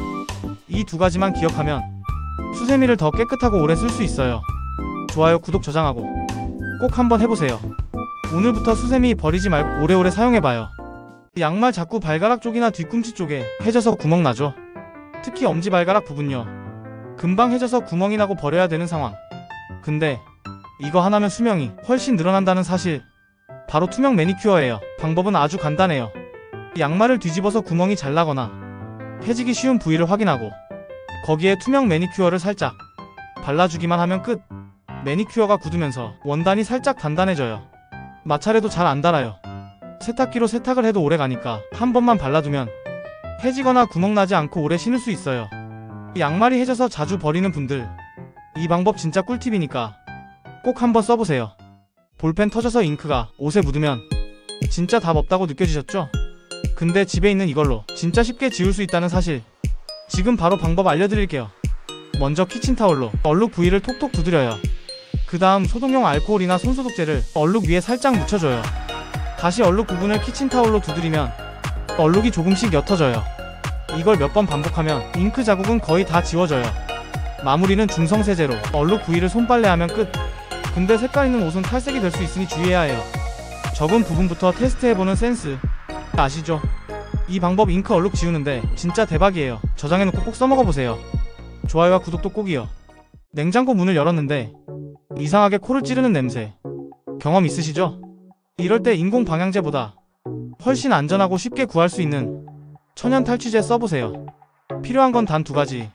B: 이 두 가지만 기억하면 수세미를 더 깨끗하고 오래 쓸 수 있어요. 좋아요, 구독, 저장하고 꼭 한번 해보세요. 오늘부터 수세미 버리지 말고 오래오래 사용해봐요. 양말 자꾸 발가락 쪽이나 뒤꿈치 쪽에 해져서 구멍 나죠? 특히 엄지발가락 부분요. 금방 해져서 구멍이 나고 버려야 되는 상황. 근데 이거 하나면 수명이 훨씬 늘어난다는 사실. 바로 투명 매니큐어예요. 방법은 아주 간단해요. 양말을 뒤집어서 구멍이 잘 나거나 해지기 쉬운 부위를 확인하고 거기에 투명 매니큐어를 살짝 발라주기만 하면 끝. 매니큐어가 굳으면서 원단이 살짝 단단해져요. 마찰해도 잘 안 닳아요. 세탁기로 세탁을 해도 오래 가니까 한 번만 발라두면 해지거나 구멍 나지 않고 오래 신을 수 있어요. 양말이 해져서 자주 버리는 분들, 이 방법 진짜 꿀팁이니까 꼭 한번 써보세요. 볼펜 터져서 잉크가 옷에 묻으면 진짜 답 없다고 느껴지셨죠? 근데 집에 있는 이걸로 진짜 쉽게 지울 수 있다는 사실, 지금 바로 방법 알려드릴게요. 먼저 키친타올로 얼룩 부위를 톡톡 두드려요. 그 다음 소독용 알코올이나 손소독제를 얼룩 위에 살짝 묻혀줘요. 다시 얼룩 부분을 키친타올로 두드리면 얼룩이 조금씩 옅어져요. 이걸 몇 번 반복하면 잉크 자국은 거의 다 지워져요. 마무리는 중성세제로 얼룩 부위를 손빨래하면 끝. 근데 색깔 있는 옷은 탈색이 될 수 있으니 주의해야 해요. 적은 부분부터 테스트해보는 센스 아시죠? 이 방법 잉크 얼룩 지우는데 진짜 대박이에요. 저장해놓고 꼭 써먹어보세요. 좋아요와 구독도 꼭이요. 냉장고 문을 열었는데 이상하게 코를 찌르는 냄새 경험 있으시죠? 이럴 때 인공 방향제보다 훨씬 안전하고 쉽게 구할 수 있는 천연 탈취제 써보세요. 필요한 건 단 2가지.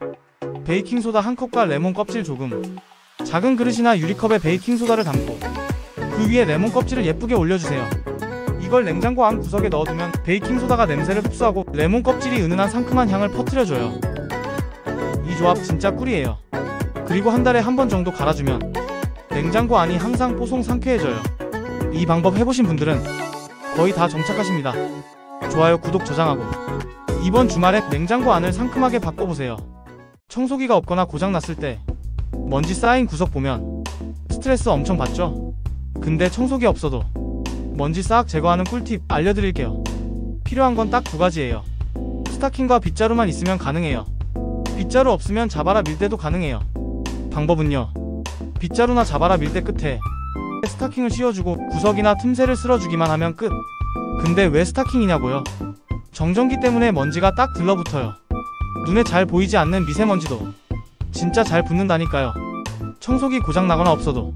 B: 베이킹소다 1컵과 레몬 껍질 조금. 작은 그릇이나 유리컵에 베이킹소다를 담고 그 위에 레몬 껍질을 예쁘게 올려주세요. 이걸 냉장고 안 구석에 넣어두면 베이킹소다가 냄새를 흡수하고 레몬 껍질이 은은한 상큼한 향을 퍼뜨려줘요. 이 조합 진짜 꿀이에요. 그리고 한 달에 한 번 정도 갈아주면 냉장고 안이 항상 뽀송 상쾌해져요. 이 방법 해보신 분들은 거의 다 정착하십니다. 좋아요, 구독, 저장하고 이번 주말에 냉장고 안을 상큼하게 바꿔보세요. 청소기가 없거나 고장났을 때 먼지 쌓인 구석 보면 스트레스 엄청 받죠? 근데 청소기 없어도 먼지 싹 제거하는 꿀팁 알려드릴게요. 필요한 건 딱 2가지예요. 스타킹과 빗자루만 있으면 가능해요. 빗자루 없으면 자바라 밀대도 가능해요. 방법은요, 빗자루나 자바라 밀대 끝에 스타킹을 씌워주고 구석이나 틈새를 쓸어주기만 하면 끝. 근데 왜 스타킹이냐고요? 정전기 때문에 먼지가 딱 들러붙어요. 눈에 잘 보이지 않는 미세먼지도 진짜 잘 붙는다니까요. 청소기 고장나거나 없어도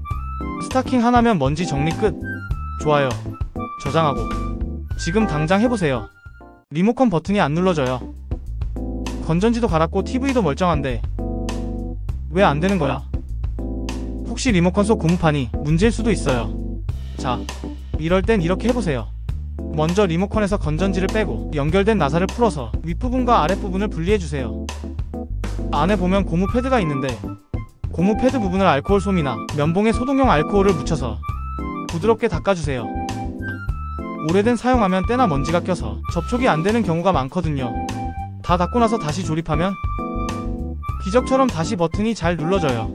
B: 스타킹 하나면 먼지 정리 끝. 좋아요, 저장하고 지금 당장 해보세요. 리모컨 버튼이 안 눌러져요. 건전지도 갈았고 TV도 멀쩡한데 왜 안 되는 거야? 혹시 리모컨 속 고무판이 문제일 수도 있어요. 자, 이럴 땐 이렇게 해보세요. 먼저 리모컨에서 건전지를 빼고 연결된 나사를 풀어서 윗부분과 아랫부분을 분리해주세요. 안에 보면 고무 패드가 있는데 고무 패드 부분을 알코올 솜이나 면봉에 소독용 알코올을 묻혀서 부드럽게 닦아주세요. 오래된 사용하면 때나 먼지가 껴서 접촉이 안 되는 경우가 많거든요. 다 닦고 나서 다시 조립하면 기적처럼 다시 버튼이 잘 눌러져요.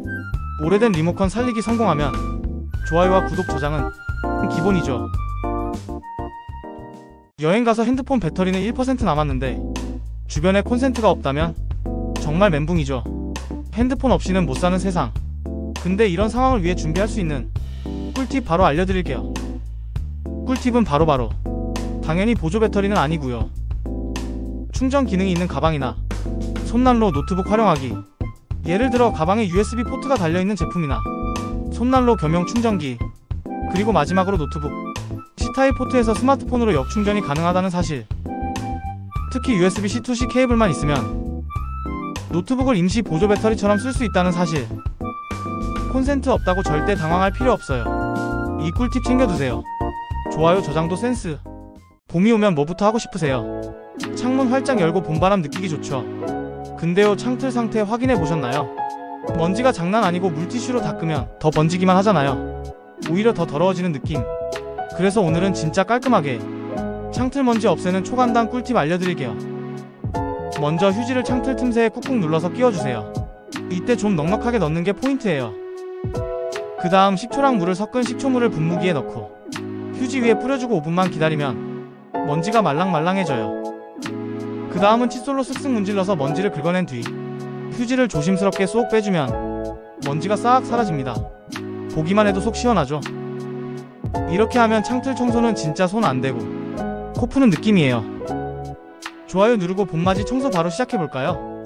B: 오래된 리모컨 살리기 성공하면 좋아요와 구독 저장은 기본이죠. 여행 가서 핸드폰 배터리는 1% 남았는데 주변에 콘센트가 없다면 정말 멘붕이죠. 핸드폰 없이는 못 사는 세상. 근데 이런 상황을 위해 준비할 수 있는 꿀팁 바로 알려드릴게요. 꿀팁은 바로 당연히 보조 배터리는 아니고요. 충전 기능이 있는 가방이나 손난로 노트북 활용하기. 예를 들어 가방에 USB 포트가 달려있는 제품이나 손난로 겸용 충전기. 그리고 마지막으로 노트북 C타입 포트에서 스마트폰으로 역충전이 가능하다는 사실. 특히 USB-C to C 케이블만 있으면 노트북을 임시 보조 배터리처럼 쓸 수 있다는 사실. 콘센트 없다고 절대 당황할 필요 없어요. 이 꿀팁 챙겨두세요. 좋아요 저장도 센스. 봄이 오면 뭐부터 하고 싶으세요? 창문 활짝 열고 봄바람 느끼기 좋죠. 근데요, 창틀 상태 확인해 보셨나요? 먼지가 장난 아니고 물티슈로 닦으면 더 번지기만 하잖아요. 오히려 더 더러워지는 느낌. 그래서 오늘은 진짜 깔끔하게 창틀 먼지 없애는 초간단 꿀팁 알려드릴게요. 먼저 휴지를 창틀 틈새에 꾹꾹 눌러서 끼워주세요. 이때 좀 넉넉하게 넣는 게 포인트예요. 그 다음 식초랑 물을 섞은 식초물을 분무기에 넣고 휴지 위에 뿌려주고 5분만 기다리면 먼지가 말랑말랑해져요. 그 다음은 칫솔로 쓱쓱 문질러서 먼지를 긁어낸 뒤 휴지를 조심스럽게 쏙 빼주면 먼지가 싹 사라집니다. 보기만 해도 속 시원하죠? 이렇게 하면 창틀 청소는 진짜 손 안 대고 코 푸는 느낌이에요. 좋아요 누르고 봄맞이 청소 바로 시작해볼까요?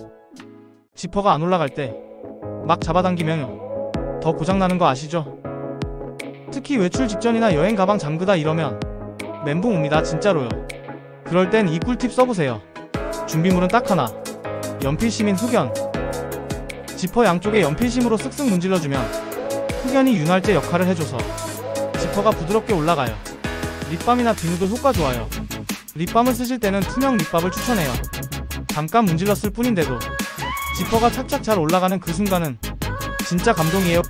B: 지퍼가 안 올라갈 때 막 잡아당기면 더 고장나는 거 아시죠? 특히 외출 직전이나 여행 가방 잠그다 이러면 멘붕 옵니다. 진짜로요. 그럴 땐 이 꿀팁 써보세요. 준비물은 딱 하나. 연필심인 흑연. 지퍼 양쪽에 연필심으로 쓱쓱 문질러주면 흑연이 윤활제 역할을 해줘서 지퍼가 부드럽게 올라가요. 립밤이나 비누도 효과 좋아요. 립밤을 쓰실 때는 투명 립밤을 추천해요. 잠깐 문질렀을 뿐인데도 지퍼가 착착 잘 올라가는 그 순간은 진짜 감동이에요.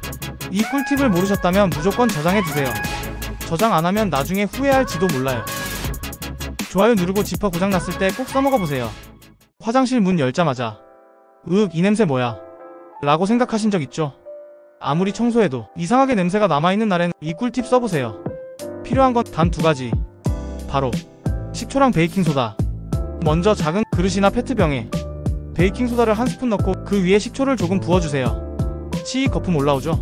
B: 이 꿀팁을 모르셨다면 무조건 저장해두세요. 저장 안하면 나중에 후회할지도 몰라요. 좋아요 누르고 지퍼 고장났을 때 꼭 써먹어보세요. 화장실 문 열자마자 이 냄새 뭐야? 라고 생각하신 적 있죠? 아무리 청소해도 이상하게 냄새가 남아있는 날엔 이 꿀팁 써보세요. 필요한 건 단 2가지. 바로 식초랑 베이킹소다. 먼저 작은 그릇이나 페트병에 베이킹소다를 1스푼 넣고 그 위에 식초를 조금 부어주세요. 치익 거품 올라오죠?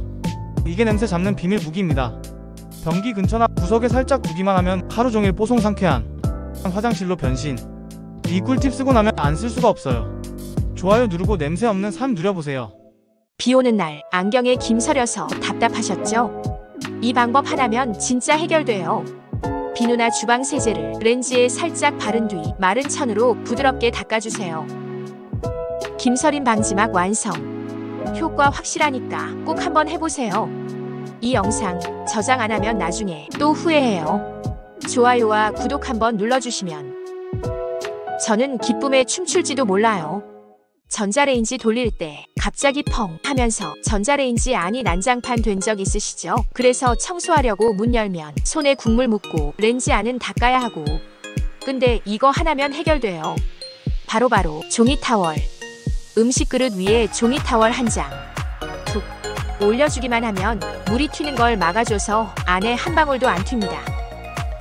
B: 이게 냄새 잡는 비밀 무기입니다. 변기 근처나 구석에 살짝 두기만 하면 하루종일 뽀송 상쾌한 화장실로 변신. 이 꿀팁 쓰고 나면 안 쓸 수가 없어요. 좋아요 누르고 냄새 없는 삶 누려보세요.
H: 비 오는 날 안경에 김 서려서 답답하셨죠? 이 방법 하나면 진짜 해결돼요. 비누나 주방 세제를 렌즈에 살짝 바른 뒤 마른 천으로 부드럽게 닦아주세요. 김서림 방지막 완성. 효과 확실하니까 꼭 한번 해보세요. 이 영상 저장 안 하면 나중에 또 후회해요. 좋아요와 구독 한번 눌러주시면 저는 기쁨에 춤출지도 몰라요. 전자레인지 돌릴 때 갑자기 펑 하면서 전자레인지 안이 난장판 된 적 있으시죠? 그래서 청소하려고 문 열면 손에 국물 묻고 렌즈 안은 닦아야 하고. 근데 이거 하나면 해결돼요. 바로바로 종이 타월. 음식 그릇 위에 종이 타월 한 장 툭 올려주기만 하면 물이 튀는 걸 막아줘서 안에 한 방울도 안 튑니다.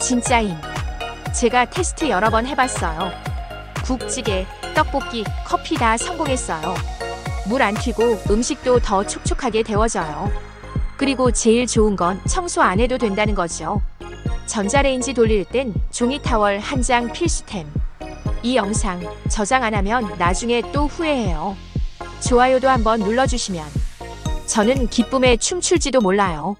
H: 진짜임. 제가 테스트 여러 번 해봤어요. 국찌개, 떡볶이, 커피 다 성공했어요. 물 안 튀고 음식도 더 촉촉하게 데워져요. 그리고 제일 좋은 건 청소 안 해도 된다는 거죠. 전자레인지 돌릴 땐 종이 타월 한 장 필수템. 이 영상 저장 안 하면 나중에 또 후회해요. 좋아요도 한번 눌러주시면 저는 기쁨에 춤출지도 몰라요.